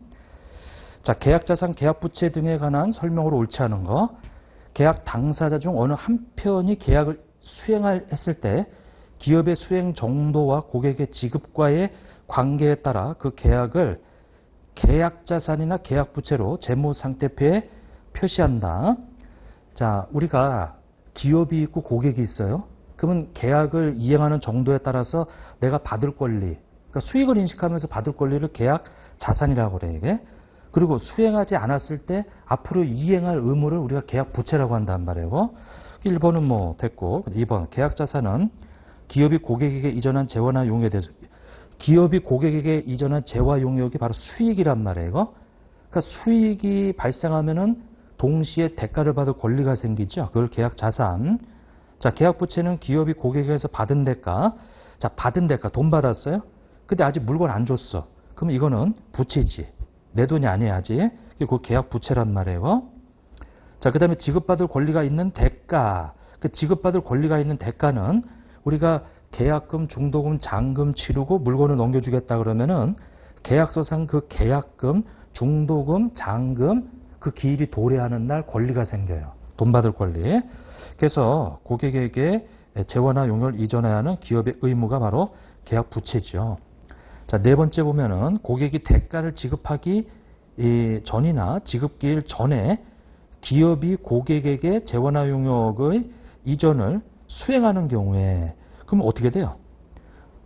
S1: 자, 계약자산, 계약부채 등에 관한 설명으로 옳지 않은 거. 계약 당사자 중 어느 한 편이 계약을 수행했을 때 기업의 수행 정도와 고객의 지급과의 관계에 따라 그 계약을 계약자산이나 계약부채로 재무상태표에 표시한다. 자, 우리가 기업이 있고 고객이 있어요. 그러면 계약을 이행하는 정도에 따라서 내가 받을 권리, 그러니까 수익을 인식하면서 받을 권리를 계약 자산이라고 그래, 이게. 그리고 수행하지 않았을 때 앞으로 이행할 의무를 우리가 계약 부채라고 한단 말이에요. 1번은 뭐 됐고, 2번 계약 자산은 기업이 고객에게 이전한 재화나 용역에 대해서, 기업이 고객에게 이전한 재화 용역이 바로 수익이란 말이에요. 그러니까 수익이 발생하면은 동시에 대가를 받을 권리가 생기죠. 그걸 계약 자산. 자, 계약 부채는 기업이 고객에게서 받은 대가. 자, 받은 대가, 돈 받았어요. 근데 아직 물건 안 줬어. 그럼 이거는 부채지. 내 돈이 아니야지. 그게 계약 부채란 말이에요. 자, 그 다음에 지급받을 권리가 있는 대가. 그 지급받을 권리가 있는 대가는 우리가 계약금, 중도금, 잔금 치르고 물건을 넘겨주겠다 그러면은 계약서상 그 계약금, 중도금, 잔금 그 기일이 도래하는 날 권리가 생겨요. 돈 받을 권리. 그래서 고객에게 재화나 용역을 이전해야 하는 기업의 의무가 바로 계약 부채죠. 자, 네 번째 보면은 고객이 대가를 지급하기 전이나 지급기일 전에 기업이 고객에게 재화나 용역의 이전을 수행하는 경우에 그럼 어떻게 돼요?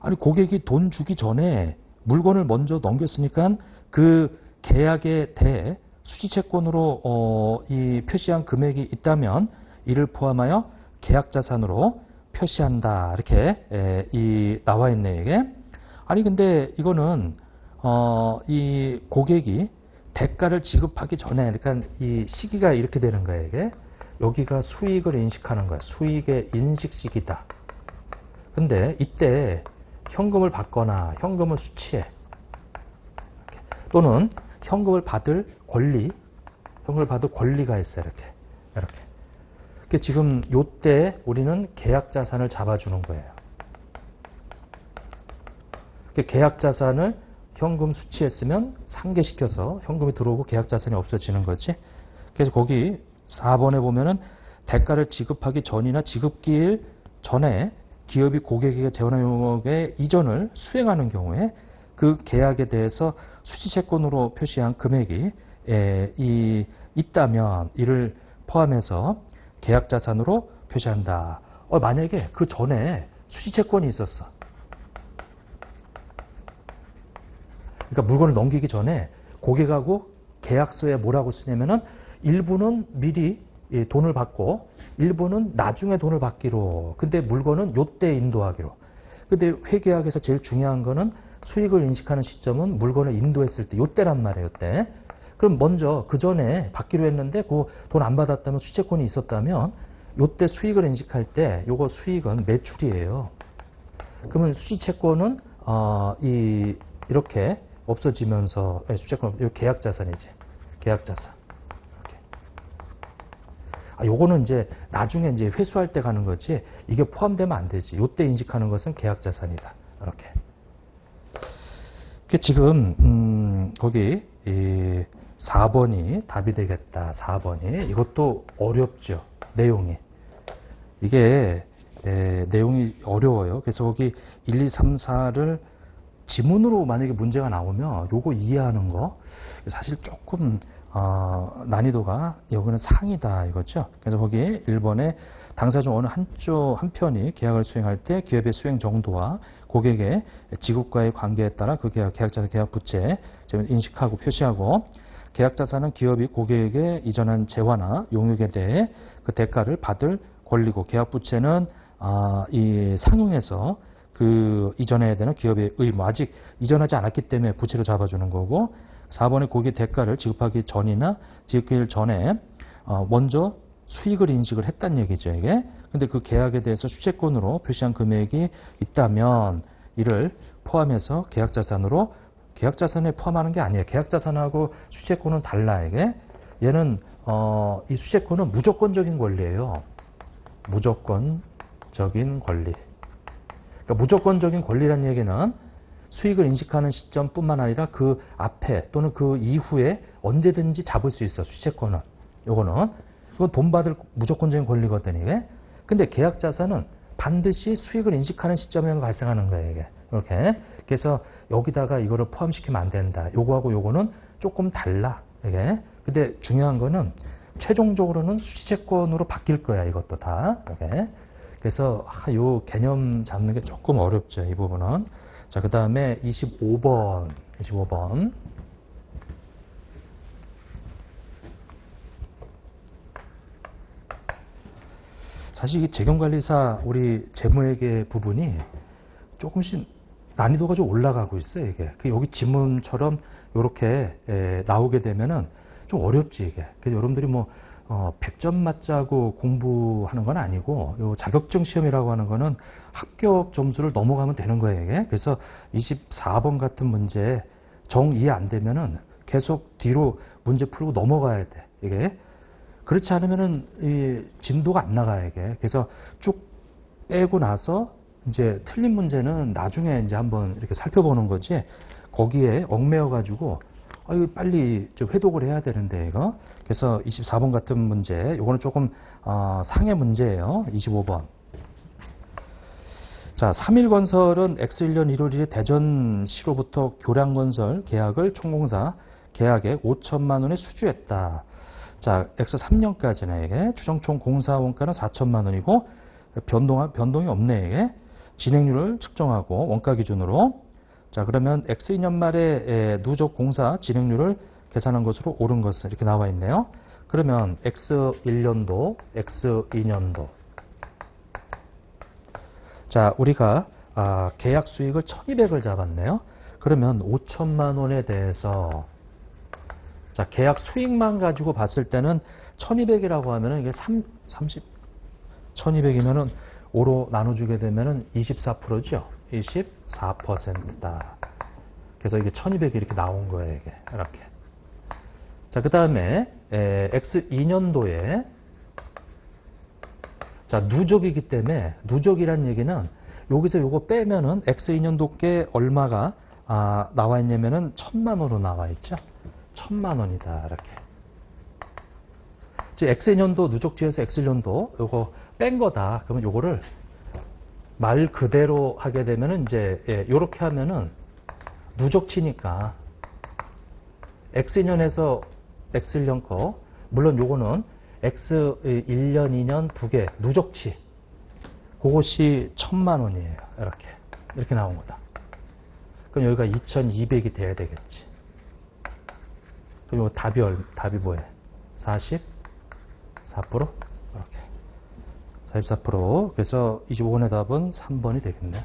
S1: 아니, 고객이 돈 주기 전에 물건을 먼저 넘겼으니까 그 계약에 대해 수지채권으로 이 표시한 금액이 있다면 이를 포함하여 계약자산으로 표시한다. 이렇게 나와 있네, 이게. 아니, 근데 이거는 이 고객이 대가를 지급하기 전에, 그러니까 이 시기가 이렇게 되는 거예요, 이게. 여기가 수익을 인식하는 거야. 수익의 인식 시기다. 근데 이때 현금을 받거나 현금을 수취해. 이렇게. 또는 현금을 받을 권리, 현금을 받을 권리가 있어, 이렇게. 이렇게. 그러니까 지금 요때 우리는 계약 자산을 잡아주는 거예요. 계약 자산을 현금 수취했으면 상계시켜서 현금이 들어오고 계약자산이 없어지는 거지. 그래서 거기 4번에 보면은 대가를 지급하기 전이나 지급기일 전에 기업이 고객에게 재원화 용역의 이전을 수행하는 경우에 그 계약에 대해서 수취채권으로 표시한 금액이 있다면 이를 포함해서 계약자산으로 표시한다. 만약에 그 전에 수취채권이 있었어. 그러니까 물건을 넘기기 전에 고객하고 계약서에 뭐라고 쓰냐면은 일부는 미리 돈을 받고 일부는 나중에 돈을 받기로. 근데 물건은 요때 인도하기로. 근데 회계학에서 제일 중요한 거는 수익을 인식하는 시점은 물건을 인도했을 때 요때란 말이에요. 요때. 그럼 먼저 그 전에 받기로 했는데 그 돈 안 받았다면 수취채권이 있었다면 요때 수익을 인식할 때 요거 수익은 매출이에요. 그러면 수취채권은 이렇게 없어지면서 수취채권 계약자산이지. 계약자산. 요거는 이제 나중에 이제 회수할 때 가는 거지 이게 포함되면 안 되지. 요때 인식하는 것은 계약자산이다. 이렇게. 지금 거기 4번이 답이 되겠다. 4번이 이것도 어렵죠. 내용이 이게 내용이 어려워요. 그래서 거기 1, 2, 3, 4를 지문으로 만약에 문제가 나오면 요거 이해하는 거 사실 조금 난이도가 여기는 상이다 이거죠. 그래서 거기 1번에 당사 중 어느 한편이 계약을 수행할 때 기업의 수행 정도와 고객의 지급과의 관계에 따라 그 계약자산 계약 부채 인식하고 표시하고 계약자산은 기업이 고객에게 이전한 재화나 용역에 대해 그 대가를 받을 권리고 계약 부채는 이 상용에서 그 이전해야 되는 기업의 의무 아직 이전하지 않았기 때문에 부채로 잡아주는 거고 4번에 고객 대가를 지급하기 전이나 지급일 전에 먼저 수익을 인식을 했다는 얘기죠. 이게. 근데 그 계약에 대해서 수채권으로 표시한 금액이 있다면 이를 포함해서 계약자산으로 계약자산에 포함하는 게 아니에요. 계약자산하고 수채권은 달라. 이게. 얘는 이 수채권은 무조건적인 권리예요. 무조건적인 권리. 그러니까 무조건적인 권리란 얘기는 수익을 인식하는 시점뿐만 아니라 그 앞에 또는 그 이후에 언제든지 잡을 수 있어. 수채권은. 요거는. 그건 돈 받을 무조건적인 권리거든, 이게. 근데 계약자산은 반드시 수익을 인식하는 시점에 발생하는 거예요, 이게. 이렇게. 그래서 여기다가 이거를 포함시키면 안 된다. 요거하고 요거는 조금 달라, 이게. 근데 중요한 거는 최종적으로는 수취채권으로 바뀔 거야, 이것도 다. 이렇게. 그래서 요 개념 잡는 게 조금 어렵죠, 이 부분은. 자, 그 다음에 25번. 사실 이 재경관리사 우리 재무회계 부분이 조금씩 난이도가 좀 올라가고 있어요, 이게. 여기 지문처럼 이렇게 나오게 되면은 좀 어렵지, 이게. 그래서 여러분들이 뭐 100점 맞자고 공부하는 건 아니고 요 자격증 시험이라고 하는 거는 합격 점수를 넘어가면 되는 거예요, 이게. 그래서 24번 같은 문제 정 이해 안 되면은 계속 뒤로 문제 풀고 넘어가야 돼, 이게. 그렇지 않으면은 이 진도가 안 나가요, 이게. 그래서 쭉 빼고 나서 이제 틀린 문제는 나중에 이제 한번 이렇게 살펴보는 거지. 거기에 얽매여 가지고 이거 빨리 좀 회독을 해야 되는데, 이거. 그래서 24번 같은 문제, 요거는 조금 상해 문제예요. 25번. 자, 3일건설은 X1년 1월 1일 대전시로부터 교량건설 계약을 총공사 계약액 5천만 원에 수주했다. 자, X3년까지는 이게 추정총 공사 원가는 4천만 원이고 변동이 없네, 이게. 진행률을 측정하고 원가 기준으로. 자, 그러면 X2년 말에 누적 공사 진행률을 계산한 것으로 옳은 것은 이렇게 나와 있네요. 그러면 X1년도, X2년도. 자, 우리가 계약 수익을 1,200을 잡았네요. 그러면 5천만 원에 대해서 자, 계약 수익만 가지고 봤을 때는 1,200이라고 하면은 이게 1,200이면은 5로 나눠주게 되면은 24%죠. 24%다. 그래서 이게 1,200이 이렇게 나온 거예요, 이게. 이렇게. 자, 그 다음에 X2년도에 자, 누적이기 때문에 누적이란 얘기는 여기서 요거 빼면은 X2년도께 얼마가 나와 있냐면은 1,000만 원으로 나와 있죠. 1,000만 원이다. 이렇게. 즉 X년도 누적지에서 X년도 요거 뺀 거다. 그러면 요거를 말 그대로 하게 되면은 이제 요렇게 하면은 누적치니까 X년에서 X년 거 물론 요거는 X 1년, 2년 두 개 누적치 그것이 1,000만 원이에요. 이렇게 나온 거다. 그럼 여기가 2,200이 돼야 되겠지. 그럼 이거 답이 뭐예요? 44%? 이렇게. 44%. 그래서 25번의 답은 3번이 되겠네.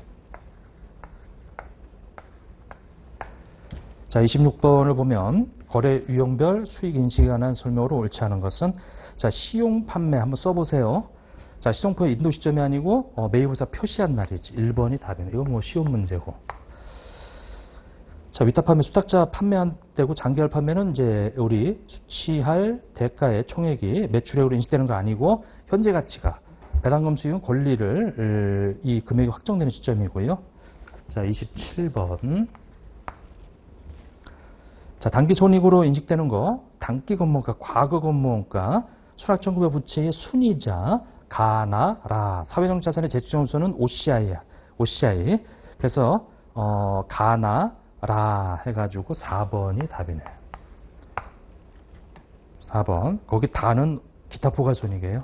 S1: 자, 26번을 보면 거래 유형별 수익 인식에 관한 설명으로 옳지 않은 것은 자, 시용 판매 한번 써보세요. 자, 시송포의 인도 시점이 아니고 매입의사 표시한 날이지. 1번이 답이네. 이건 뭐 쉬운 문제고. 자, 위탁 판매, 수탁자 판매한 때고 장기할 판매는 이제 우리 수취할 대가의 총액이 매출액으로 인식되는 거 아니고 현재 가치가 배당금 수익은 권리를 이 금액이 확정되는 시점이고요. 자, 27번. 자, 단기 손익으로 인식되는 거 단기 근무원가, 과거 근무원가, 수락청구별 부채의 순이자, 가나, 라. 사회적 자산의 재측정수는 OCI야. OCI. 그래서 가나, 라 해가지고 4번이 답이네. 4번. 거기 다는 기타 포괄손익이에요.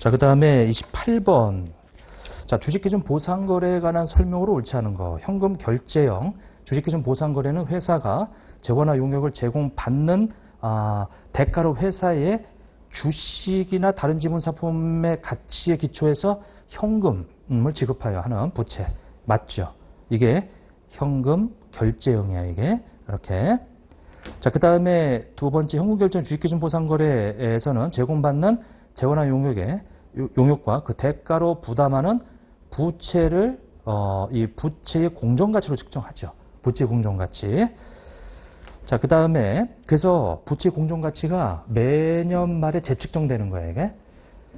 S1: 자, 그 다음에 28번. 자, 주식기준 보상거래에 관한 설명으로 옳지 않은 거. 현금 결제형. 주식기준 보상거래는 회사가 재원화 용역을 제공받는 대가로 회사의 주식이나 다른 지분상품의 가치에 기초해서 현금을 지급하여 하는 부채. 맞죠? 이게 현금 결제형이야, 이게. 이렇게. 자, 그 다음에 두 번째 현금 결제 주식기준 보상거래에서는 제공받는 재원화 용역과 그 대가로 부담하는 부채를 이 부채의 공정가치로 측정하죠. 부채 공정가치. 자, 그 다음에 그래서 부채 공정가치가 매년 말에 재측정되는 거예요, 이게.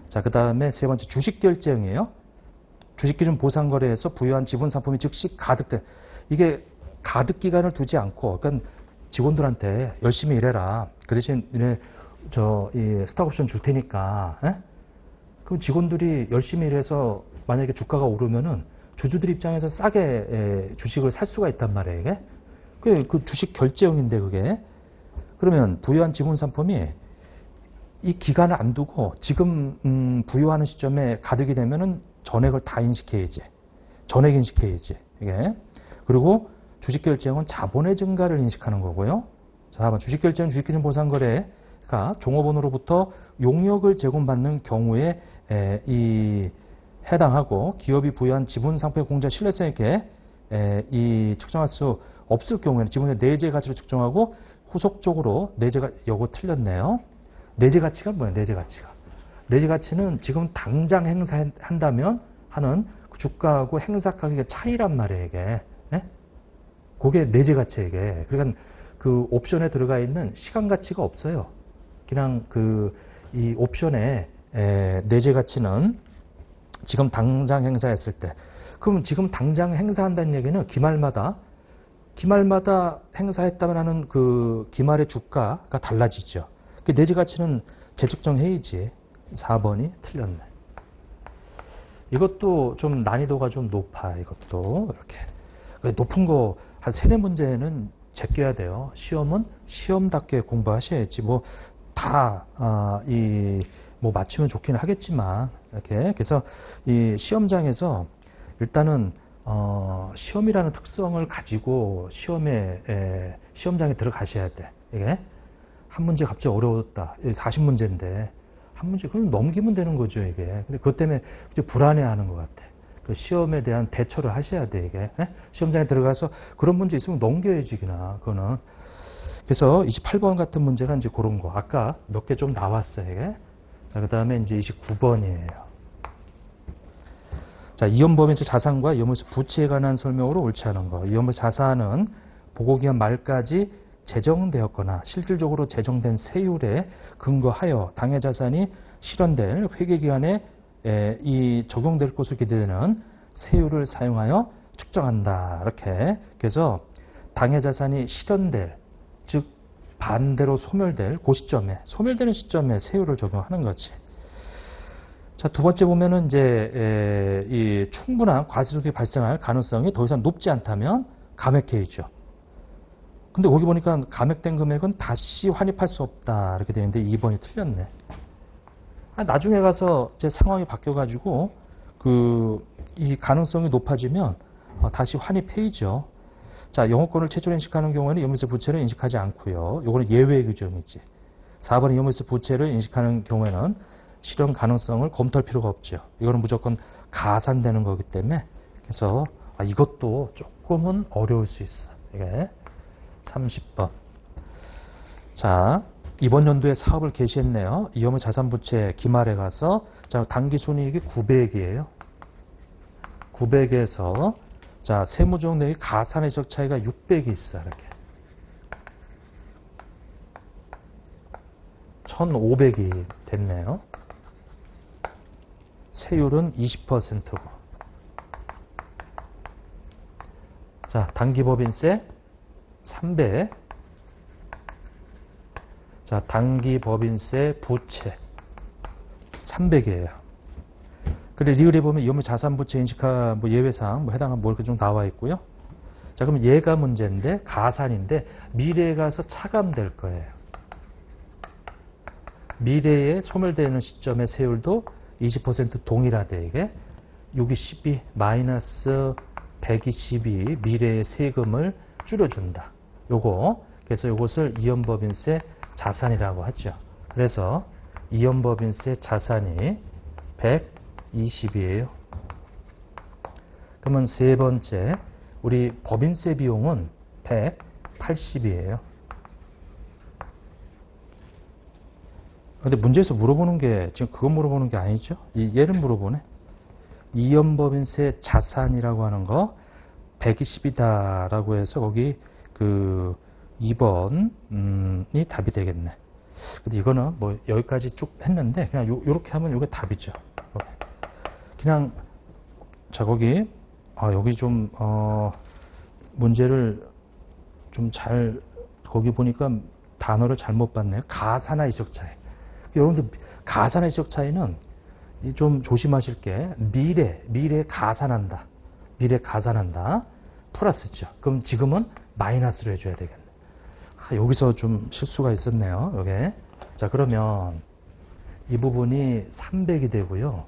S1: 자, 그 다음에 세 번째 주식결제형이에요. 주식기준 보상거래에서 부여한 지분상품이 즉시 가득돼. 이게 가득기간을 두지 않고, 그러니까 직원들한테 열심히 일해라. 그 대신 이 스탁옵션 줄 테니까. 그럼 직원들이 열심히 일해서 만약에 주가가 오르면은 주주들 입장에서 싸게 주식을 살 수가 있단 말이에요, 이게. 그 주식 결제형인데 그게. 그러면 부여한 지분 상품이 이 기간을 안 두고 지금 부여하는 시점에 가득이 되면은 전액을 다 인식해야지. 전액 인식해야지. 이게. 그리고 주식 결제형은 자본의 증가를 인식하는 거고요. 자, 4번 주식 결제형 주식기준 보상거래가 종업원으로부터 용역을 제공받는 경우에 해당하고 기업이 부여한 지분 상품의 공자 신뢰성 있게 이 측정할 수 없을 경우에는 지분의 내재 가치를 측정하고 후속적으로 내재가 요거 틀렸네요. 내재 가치가 뭐야? 내재 가치가. 내재 가치는 지금 당장 행사한다면 하는 그 주가하고 행사 가격의 차이란 말이에요, 이게. 네? 그게 내재 가치예요, 이게. 그러니까 그 옵션에 들어가 있는 시간 가치가 없어요. 그냥 이 옵션에 내재 가치는 지금 당장 행사했을 때. 그럼 지금 당장 행사한다는 얘기는 기말마다 행사했다면 하는 그 기말의 주가가 달라지죠. 그 내재 가치는 재측정해야지. 4번이 틀렸네. 이것도 좀 난이도가 좀 높아. 이것도 이렇게 높은 거 한 3-4문제는 제껴야 돼요. 시험은 시험답게 공부하셔야지. 뭐 다 뭐 맞추면 좋긴 하겠지만 이렇게. 그래서 이 시험장에서 일단은 시험이라는 특성을 가지고 시험장에 들어가셔야 돼. 이게 한 문제 갑자기 어려웠다. 40문제인데 한 문제 그럼 넘기면 되는 거죠, 이게. 근데 그것 때문에 이제 불안해하는 것 같아. 그 시험에 대한 대처를 하셔야 돼, 이게. 시험장에 들어가서 그런 문제 있으면 넘겨야지, 그거는. 그래서 28번 같은 문제가 이제 그런 거. 아까 몇 개 좀 나왔어요, 이게. 자, 그 다음에 이제 29번이에요. 자, 이연범에서 자산과 이연범에서 부채에 관한 설명으로 옳지 않은 거. 이연범 자산은 보고기한 말까지 제정되었거나 실질적으로 제정된 세율에 근거하여 당해 자산이 실현될 회계기간에 이 적용될 것으로 기대되는 세율을 사용하여 측정한다. 이렇게. 그래서 당해 자산이 실현될, 즉 반대로 소멸될 그 시점에, 소멸되는 시점에 세율을 적용하는 거지. 자, 두 번째 보면은 이제 이 충분한 과세소득이 발생할 가능성이 더 이상 높지 않다면 감액해야죠. 근데 거기 보니까 감액된 금액은 다시 환입할 수 없다 이렇게 되는데 2번이 틀렸네. 나중에 가서 제 상황이 바뀌어가지고 이 가능성이 높아지면 다시 환입해야죠. 자, 영업권을 최초로 인식하는 경우에는 이용물세 부채를 인식하지 않고요. 요거는 예외 규정이지. 4번은 이용물세 부채를 인식하는 경우에는 실현 가능성을 검토할 필요가 없죠. 이거는 무조건 가산되는 거기 때문에. 그래서 이것도 조금은 어려울 수 있어. 이게 30번. 자, 이번 연도에 사업을 개시했네요. 이용물 자산부채 기말에 가서 자, 당기순이익이 900이에요. 900에서 자, 세무적 내역이 가산해적 차이가 600이 있어. 이렇게. 1,500이 됐네요. 세율은 20%고. 자, 단기법인세 300. 자, 단기법인세 부채 300이에요. 그리고 리을에 보면 이용물 자산부채 인식하 뭐 예외사항 뭐 해당한 뭐 이렇게 좀 나와 있고요. 자, 그럼 얘가 문제인데 가산인데 미래에 가서 차감될 거예요. 미래에 소멸되는 시점의 세율도 20% 동일하대 이게 6이 12 마이너스 122 미래의 세금을 줄여준다. 요거 그래서 요것을 이연법인세 자산이라고 하죠. 그래서 이연법인세 자산이 120이에요. 그러면 세 번째 우리 법인세 비용은 180이에요. 근데 문제에서 물어보는 게 지금 그거 물어보는 게 아니죠. 얘를 물어보네. 이연법인세 자산이라고 하는 거 120이다라고 해서 거기 2번이 답이 되겠네. 근데 이거는 뭐 여기까지 쭉 했는데 그냥 요렇게 하면 요게 답이죠. 그냥 자 거기 여기 좀 문제를 좀 잘 거기 보니까 단어를 잘못 봤네요. 가산화 이적 차이. 여러분들 가산화 이적 차이는 좀 조심하실 게 미래 가산한다. 미래 가산한다. 플러스죠. 그럼 지금은 마이너스로 해줘야 되겠네. 여기서 좀 실수가 있었네요. 요게. 자, 그러면 이 부분이 300이 되고요.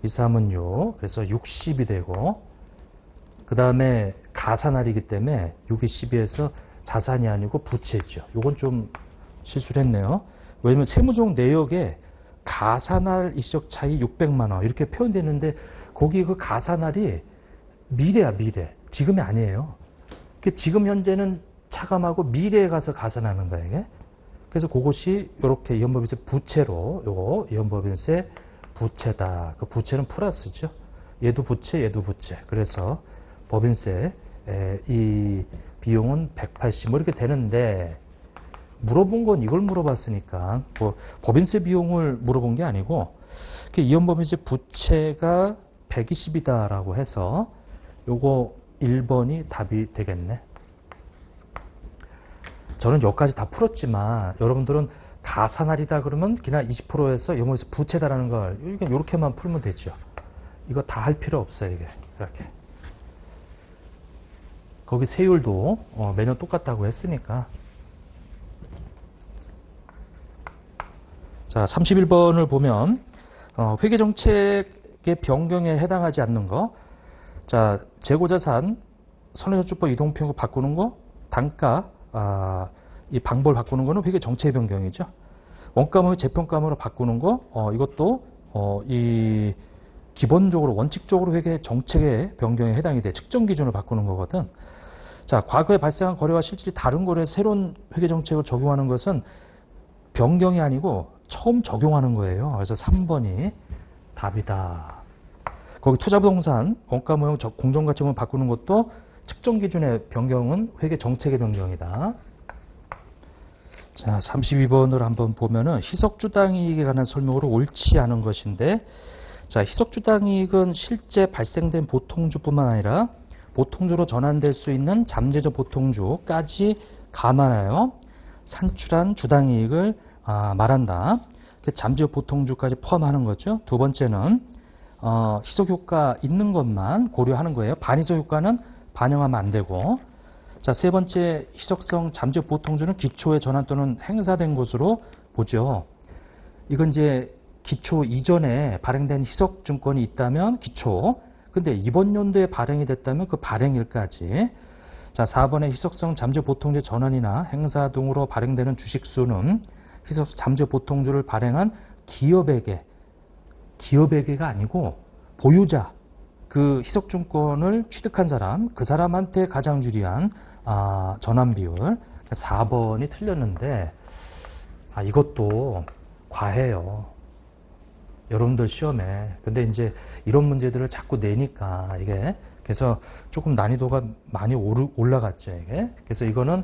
S1: 이 3은 요. 그래서 60이 되고 그 다음에 가산할이기 때문에 6이 12에서 자산이 아니고 부채죠. 요건 좀 실수를 했네요. 왜냐면 세무적 내역에 가산할 이적 차이 600만 원 이렇게 표현되는데 거기 그 가산할이 미래야 미래. 지금이 아니에요. 지금 현재는 차감하고 미래에 가서 가산하는 거예요. 이게. 그래서 그것이 이렇게 이연법인세 부채로 요거 이연법인세 부채다. 그 부채는 플러스죠. 얘도 부채, 얘도 부채. 그래서 법인세 이 비용은 180 뭐 이렇게 되는데 물어본 건 이걸 물어봤으니까 뭐 법인세 비용을 물어본 게 아니고 이연법인세 부채가 120이다라고 해서 요거 1번이 답이 되겠네. 저는 여기까지 다 풀었지만 여러분들은 가산할이다 그러면 그냥 20%에서 연법인세 부채다라는 걸 이렇게만 풀면 되죠. 이거 다 할 필요 없어요. 이게 이렇게. 거기 세율도 매년 똑같다고 했으니까. 자, 31번을 보면 회계정책의 변경에 해당하지 않는 거. 자, 재고자산 선행저축법 이동평균 바꾸는 거, 단가 이 방법을 바꾸는 거는 회계정책의 변경이죠. 원가목을 재평가목으로 바꾸는 거, 이것도 이 기본적으로 원칙적으로 회계정책의 변경에 해당이 돼. 측정 기준을 바꾸는 거거든. 자, 과거에 발생한 거래와 실질이 다른 거래에 새로운 회계정책을 적용하는 것은 변경이 아니고 처음 적용하는 거예요. 그래서 3번이 답이다. 거기 투자부동산 원가 모형 공정가치만 바꾸는 것도 측정 기준의 변경은 회계 정책의 변경이다. 자, 32번을 한번 보면은 희석주당이익에 관한 설명으로 옳지 않은 것인데, 자, 희석주당이익은 실제 발생된 보통주뿐만 아니라 보통주로 전환될 수 있는 잠재적 보통주까지 감안하여 산출한 주당이익을 말한다. 잠재적 보통주까지 포함하는 거죠. 두 번째는 희석효과 있는 것만 고려하는 거예요. 반희석효과는 반영하면 안 되고. 자, 세 번째 희석성 잠재적 보통주는 기초에 전환 또는 행사된 것으로 보죠. 이건 이제 기초 이전에 발행된 희석증권이 있다면 기초, 근데 이번 연도에 발행이 됐다면 그 발행일까지. 자, 4번의 희석성 잠재 보통주 전환이나 행사 등으로 발행되는 주식수는 희석 잠재 보통주를 발행한 기업에게가 아니고 보유자, 그 희석증권을 취득한 사람, 그 사람한테 가장 유리한 전환 비율. 4번이 틀렸는데 이것도 과해요. 여러분들 시험에. 근데 이제 이런 문제들을 자꾸 내니까 이게 그래서 조금 난이도가 많이 올라갔죠, 이게. 그래서 이거는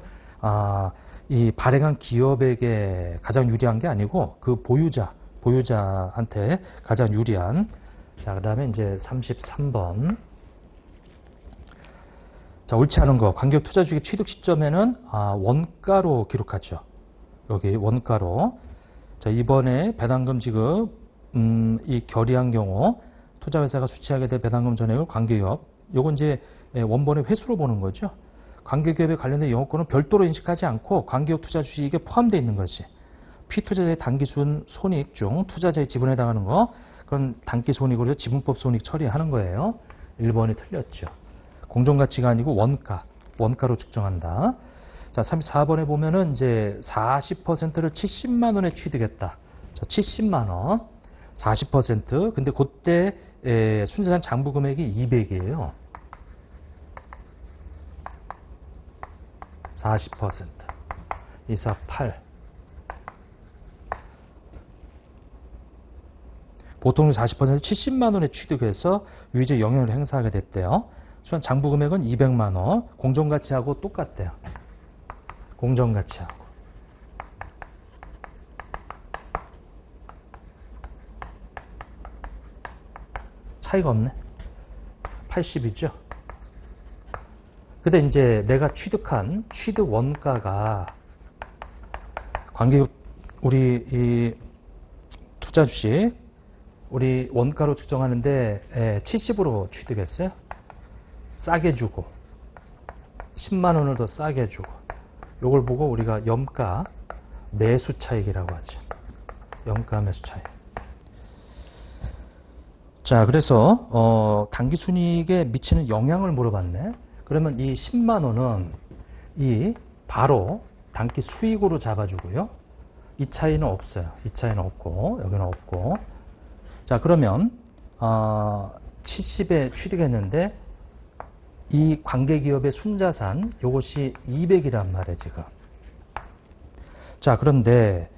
S1: 이 발행한 기업에게 가장 유리한 게 아니고 그 보유자한테 가장 유리한. 자, 그다음에 이제 33번. 자, 옳지 않은 거. 관계업 투자 주식 취득 시점에는 원가로 기록하죠. 여기 원가로. 자, 이번에 배당금 지급 이 결의한 경우 투자회사가 수취하게 될 배당금 전액을 관계기업, 요건 이제 원본의 회수로 보는 거죠. 관계기업에 관련된 영업권은 별도로 인식하지 않고 관계기업 투자 주식에 포함되어 있는 거지. 피투자자의 단기순 손익 중 투자자의 지분에 해당하는 거, 그런 단기손익으로 지분법 손익 처리하는 거예요. 1번이 틀렸죠. 공정가치가 아니고 원가로 측정한다. 자, 34번에 보면은 이제 40%를 70만 원에 취득했다. 자, 70만 원. 40%. 근데 그때 순자산 장부 금액이 200이에요. 40%. 248. 보통 40% 70만 원에 취득해서 유의적 영향을 행사하게 됐대요. 순 장부 금액은 200만 원. 공정가치하고 똑같대요. 공정가치하고. 차이가 없네. 80이죠. 근데 이제 내가 취득한 취득 원가가 관계기업 우리 이 투자 주식 우리 원가로 측정하는데 70으로 취득했어요. 싸게 주고 10만 원을 더 싸게 주고 요걸 보고 우리가 염가 매수 차익이라고 하죠. 염가 매수 차익. 자, 그래서 당기순이익에 미치는 영향을 물어봤네. 그러면 이 10만 원은 이 바로 단기 수익으로 잡아주고요. 이 차이는 없어요. 이 차이는 없고 여기는 없고. 자, 그러면 70에 취득했는데 이 관계기업의 순자산 요것이 200이란 말이에요, 지금. 자, 그런데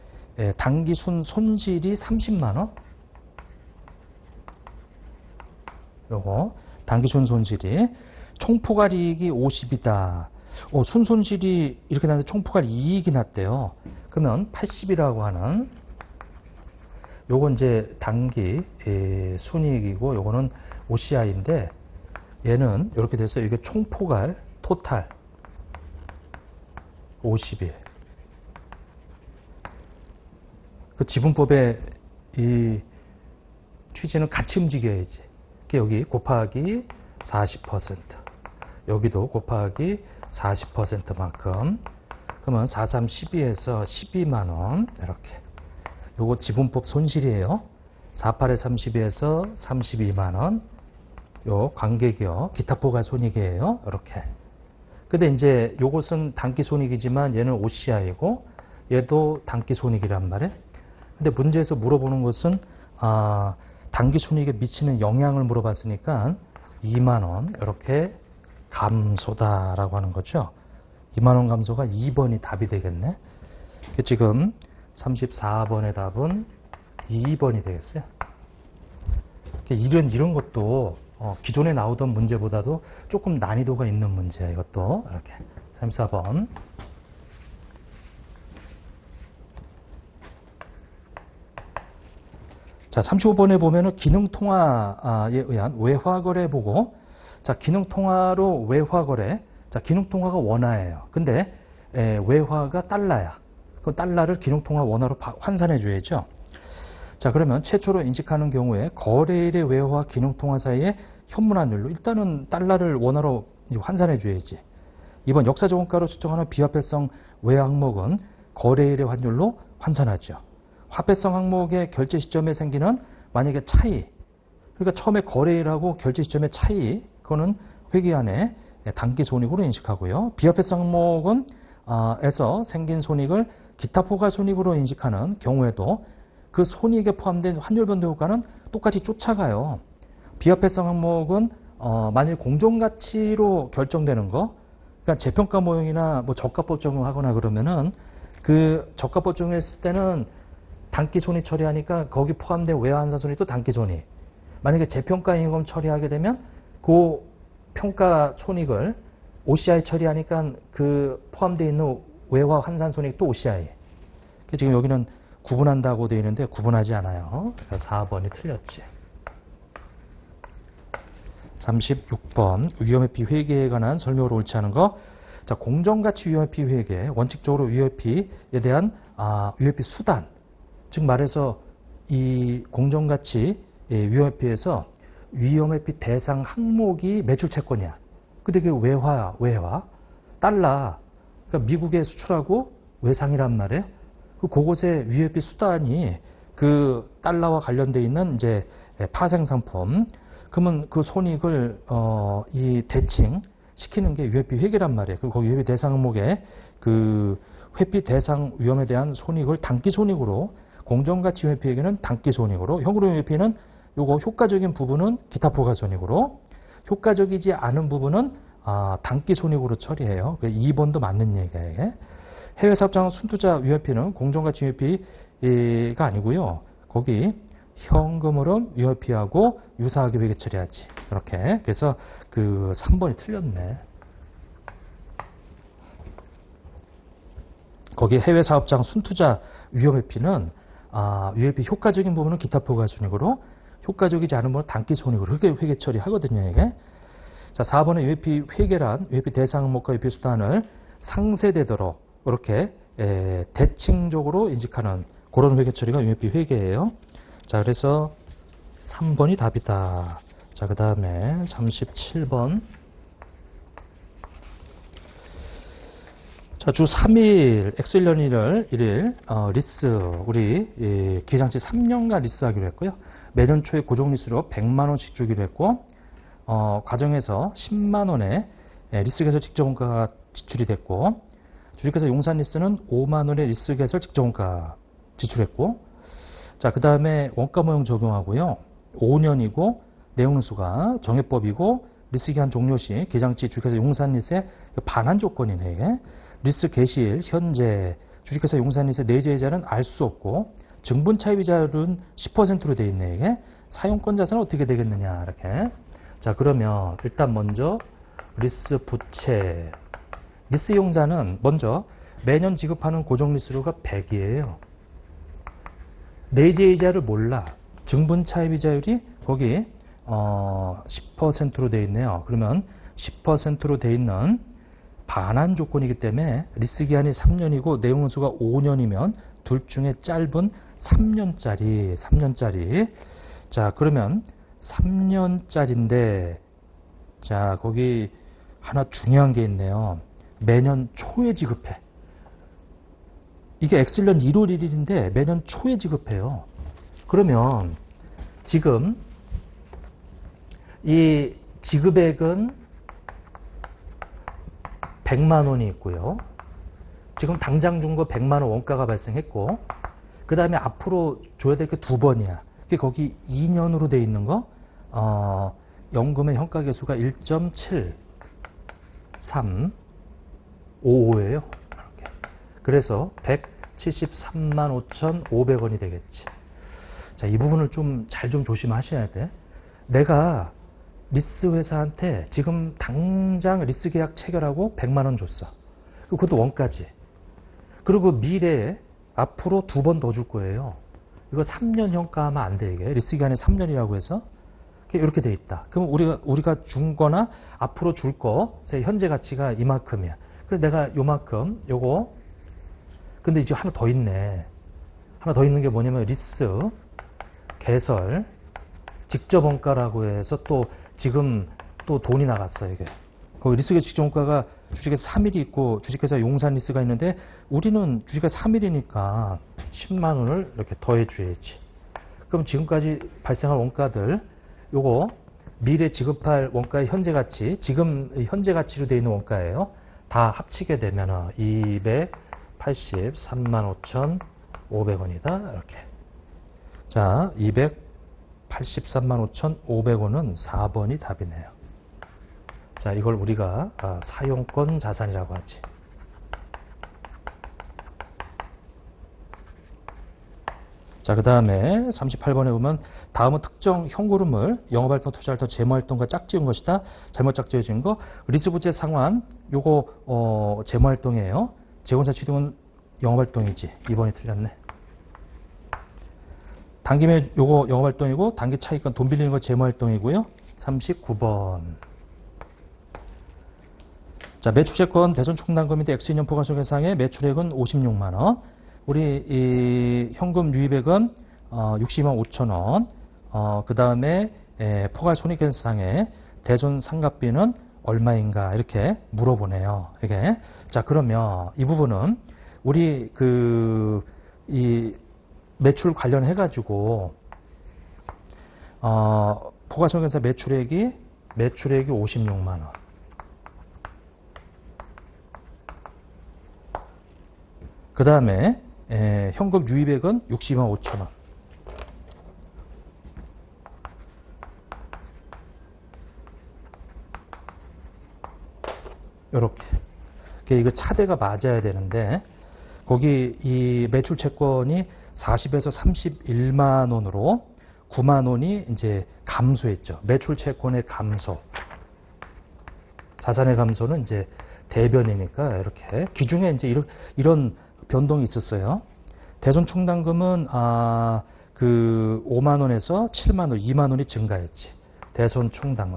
S1: 단기순 손실이 30만 원. 요거 단기순 손실이 총포괄 이익이 50이다. 순손실이 이렇게 나는데 총포괄 이익이 났대요. 그러면 80이라고 하는 요건 이제 단기 순이익이고 요거는 OCI인데 얘는 이렇게 돼서 이게 총포괄 토탈 50일. 그 지분법의 이 취지는 같이 움직여야지. 여기 곱하기 40%, 여기도 곱하기 40%만큼. 그러면 43, 12에서 12만 원 이렇게. 요거 지분법 손실이에요. 48에 32에서 32만 원. 요 관계기업 기타 포괄 손익이에요. 이렇게. 근데 이제 요것은 단기 손익이지만 얘는 OCI고 얘도 단기 손익이란 말이에요. 근데 문제에서 물어보는 것은 단기 순이익에 미치는 영향을 물어봤으니까 2만 원 이렇게 감소다라고 하는 거죠. 2만 원 감소가 2번이 답이 되겠네. 지금 34번의 답은 2번이 되겠어요. 이런 것도 기존에 나오던 문제보다도 조금 난이도가 있는 문제야. 이것도 이렇게 34번. 자, 35번에 보면은 기능통화에 의한 외화거래 보고, 자, 기능통화로 외화거래. 자, 기능통화가 원화예요. 근데 외화가 달러야. 그 달러를 기능통화 원화로 환산해 줘야죠. 자, 그러면 최초로 인식하는 경우에 거래일의 외화와 기능통화 사이의 현물환율로 일단은 달러를 원화로 환산해 줘야지. 이번 역사적 원가로 측정하는 비화폐성 외화 항목은 거래일의 환율로 환산하죠. 화폐성 항목의 결제 시점에 생기는 만약에 차이, 그러니까 처음에 거래일하고 결제 시점의 차이, 그거는 회계안에 단기 손익으로 인식하고요. 비화폐성 항목은 에서 생긴 손익을 기타 포괄 손익으로 인식하는 경우에도 그 손익에 포함된 환율 변동 효과는 똑같이 쫓아가요. 비화폐성 항목은 만일 공정가치로 결정되는 거, 그러니까 재평가 모형이나 뭐 저가법 적용하거나 그러면은 그 저가법 적용했을 때는 단기 손익 처리하니까 거기 포함된 외화 환산 손익도 단기 손익. 만약에 재평가 임금 처리하게 되면 그 평가 손익을 OCI 처리하니까 그 포함되어 있는 외화 환산 손익도 OCI. 지금 여기는 구분한다고 되어 있는데 구분하지 않아요. 4번이 틀렸지. 36번 위험회피 회계에 관한 설명으로 옳지 않은 거. 자, 공정가치 위험회피 회계 원칙적으로 위험회피에 대한 위험회피 수단, 즉 말해서 이 공정가치 위험회피에서 위험회피 대상 항목이 매출 채권이야. 근데 그게 외화 달러, 그러니까 미국에 수출하고 외상이란 말이에요. 그곳의 위협비 수단이 그 달러와 관련돼 있는 이제 파생 상품. 그러면 그 손익을 이 대칭 시키는 게 위협비 회계란 말이에요. 그리고 거기 위협비 대상 항목에 그 회피 대상 위험에 대한 손익을 단기 손익으로, 공정가치 위협비 회계는 단기 손익으로, 현금흐름 위협비는 요거 효과적인 부분은 기타 포괄 손익으로, 효과적이지 않은 부분은 단기 손익으로 처리해요. 2번도 맞는 얘기예요. 해외 사업장 순투자 위협피는 공정가치 위협피가 아니고요. 거기 현금흐름 위협피하고 유사하게 회계 처리하지. 이렇게. 그래서 그 3번이 틀렸네. 거기 해외 사업장 순투자 위험회피는 위협피 효과적인 부분은 기타 포괄 손익으로, 효과적이지 않은 부분은 단기 손익으로 그렇게 회계 처리하거든요. 이게. 자, 4번의 위협피 회계란 위협피 대상 항목과 위협피 수단을 상쇄되도록 이렇게 대칭적으로 인식하는 그런 회계 처리가 위협피 회계예요. 자, 그래서 3번이 답이다. 자, 그 다음에 37번. 자, 주 3일, 엑셀 연일을 1일, 리스, 우리 기장치 3년간 리스하기로 했고요. 매년 초에 고정 리스로 100만원씩 주기로 했고, 과정에서 10만원의 리스 개설 직전원가가 지출이 됐고, 주식회사 용산 리스는 5만원의 리스 개설 직전원가 지출했고, 자, 그 다음에 원가 모형 적용하고요. 5년이고, 내용수가 정해법이고, 리스 기한 종료 시 기장치 주식회사 용산 리스의 반환 조건이네, 이게. 리스 개시일, 현재, 주식회사 용산 리스의 내재이자는 알 수 없고, 증분 차입 이자율은 10%로 되어 있네, 이게. 사용권 자산은 어떻게 되겠느냐, 이렇게. 자, 그러면 일단 먼저 리스 부채. 리스 이용자는 먼저 매년 지급하는 고정 리스료가 100이에요. 내재이자를 몰라. 증분 차입 이자율이 거기 10%로 되어 있네요. 그러면 10%로 되어 있는 반환 조건이기 때문에 리스 기한이 3년이고 내용수가 5년이면 둘 중에 짧은 3년짜리. 자, 그러면 3년짜리인데, 자, 거기 하나 중요한 게 있네요. 매년 초에 지급해. 이게 엑셀년 1월 1일인데 매년 초에 지급해요. 그러면 지금 이 지급액은 100만 원이 있고요. 지금 당장 준 거 100만 원 원가가 발생했고, 그 다음에 앞으로 줘야 될 게 두 번이야. 그게 거기 2년으로 돼 있는 거, 연금의 현가 계수가 1.7355예요. 이렇게. 그래서 173만 5,500원이 되겠지. 자, 이 부분을 좀 잘 좀 조심하셔야 돼. 내가 리스 회사한테 지금 당장 리스 계약 체결하고 100만 원 줬어. 그것도 원가지. 그리고 미래에 앞으로 두 번 더 줄 거예요. 이거 3년 현가하면 안 돼, 이게. 리스 기간이 3년이라고 해서. 이렇게 돼 있다. 그럼 우리가 준 거나 앞으로 줄 거, 현재 가치가 이만큼이야. 그래서 내가 요만큼, 요거. 근데 이제 하나 더 있네. 하나 더 있는 게 뭐냐면 리스, 개설, 직접 원가라고 해서 또 지금 또 돈이 나갔어, 이게. 거기 리스의 직접 원가가 주식회사 3일이 있고 주식회사 용산 리스가 있는데 우리는 주식회사 3일이니까 10만 원을 이렇게 더해 줘야지. 그럼 지금까지 발생할 원가들 요거 미래 지급할 원가의 현재 가치, 지금 현재 가치로 되어 있는 원가예요. 다 합치게 되면 283만 5,500원이다. 이렇게. 자, 283만 5,500원은 4번이 답이네요. 자, 이걸 우리가 사용권 자산이라고 하지. 자, 그 다음에 38번에 보면 다음은 특정 현금을 영업활동, 투자활동, 재무활동과 짝지은 것이다. 잘못 짝지어진 거. 리스부채 상환, 요거 재무활동이에요. 재원사 취득은 영업활동이지. 2번이 틀렸네. 단기매 요거 영업활동이고 단기 차익은 돈 빌리는 거 재무활동이고요. 39번. 자, 매출채권 대손 충당금인데 X인년 포괄손해상의 매출액은 56만 원. 우리 이 현금 유입액은 62만 5천 원. 그 다음에 포괄손익계산상의 대손 상각비는 얼마인가 이렇게 물어보네요. 이게. 자, 그러면 이 부분은 우리 이 매출 관련해 가지고 포괄손익계산 매출액이 56만 원. 그 다음에 현금 유입액은 62만 5천 원. 요렇게. 이거 차대가 맞아야 되는데 거기 이 매출 채권이 40에서 31만 원으로 9만 원이 이제 감소했죠. 매출 채권의 감소. 자산의 감소는 이제 대변이니까 이렇게 기중에 이제 이런 변동이 있었어요. 대손 충당금은 5만 원에서 7만 원, 2만 원이 증가했지. 대손 충당금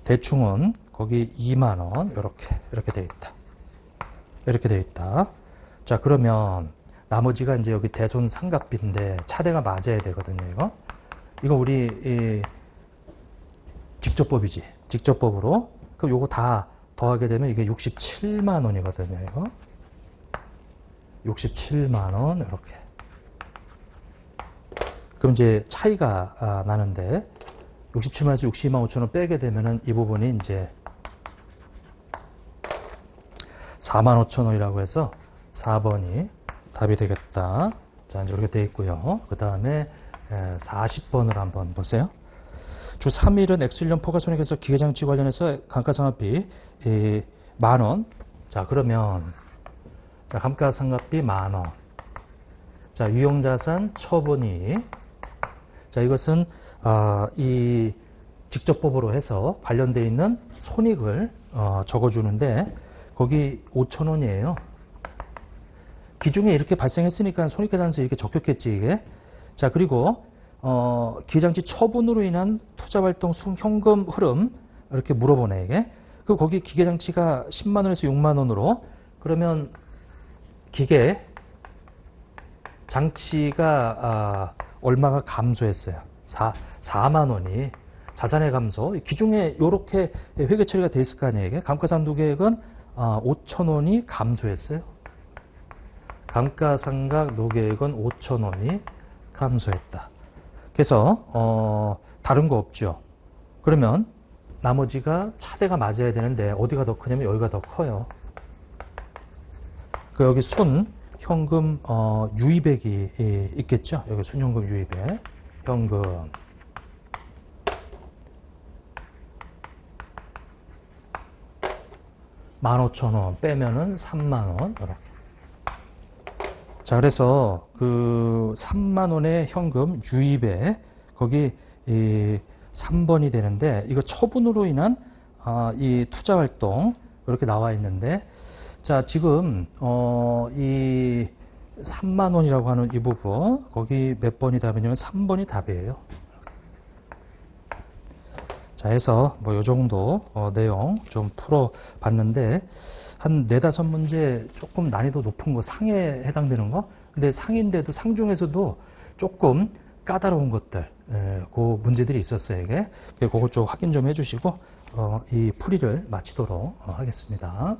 S1: 대충은 거기 2만 원 이렇게 돼 있다. 이렇게 돼 있다. 자, 그러면 나머지가 이제 여기 대손 상각비인데 차대가 맞아야 되거든요. 이거 우리 직접법이지. 직접법으로. 그럼 요거 다 더하게 되면 이게 67만 원이거든요. 이거. 67만 원 이렇게. 그럼 이제 차이가 나는데 67만에서 62만 5천 원 빼게 되면은 이 부분이 이제 4만 5천 원이라고 해서 4번이 답이 되겠다. 자, 이제 이렇게 되어 있고요. 그 다음에 40번을 한번 보세요. 주 3일은 엑스일년 포괄손익에서 기계장치 관련해서 감가상각비 만 원. 자, 그러면 자, 감가상각비 만 원. 자, 유형자산 처분이. 자, 이것은 이 직접법으로 해서 관련되어 있는 손익을 적어주는데 거기 5천 원이에요. 기중에 이렇게 발생했으니까 손익계산서에 이렇게 적혔겠지, 이게. 자, 그리고 기계장치 처분으로 인한 투자활동 현금 흐름 이렇게 물어보네, 이게. 그 거기 기계장치가 10만 원에서 6만 원으로 그러면 기계 장치가 얼마가 감소했어요? 4만 원이 자산의 감소. 기중에 이렇게 회계 처리가 돼 있을 거 아니에요. 이게 감가상각계획은 5천 원이 감소했어요. 감가상각 누계획은 5천 원이 감소했다. 그래서 다른 거 없죠. 그러면 나머지가 차대가 맞아야 되는데 어디가 더 크냐면 여기가 더 커요. 여기 순 현금 유입액이 있겠죠. 여기 순현금 유입액 현금 15,000원 빼면은 3만 원 이렇게. 자, 그래서 그 3만 원의 현금 유입액 거기 3번이 되는데 이거 처분으로 인한 이 투자 활동 이렇게 나와 있는데 자, 지금 이 3만 원이라고 하는 이 부분, 거기 몇 번이 답이냐면 3번이 답이에요. 자, 해서 뭐 요 정도 내용 좀 풀어 봤는데, 한 4-5문제 조금 난이도 높은 거, 상에 해당되는 거, 근데 상인데도 상 중에서도 조금 까다로운 것들, 그 문제들이 있었어요, 이게. 그거 좀 확인 좀 해주시고, 이 풀이를 마치도록 하겠습니다.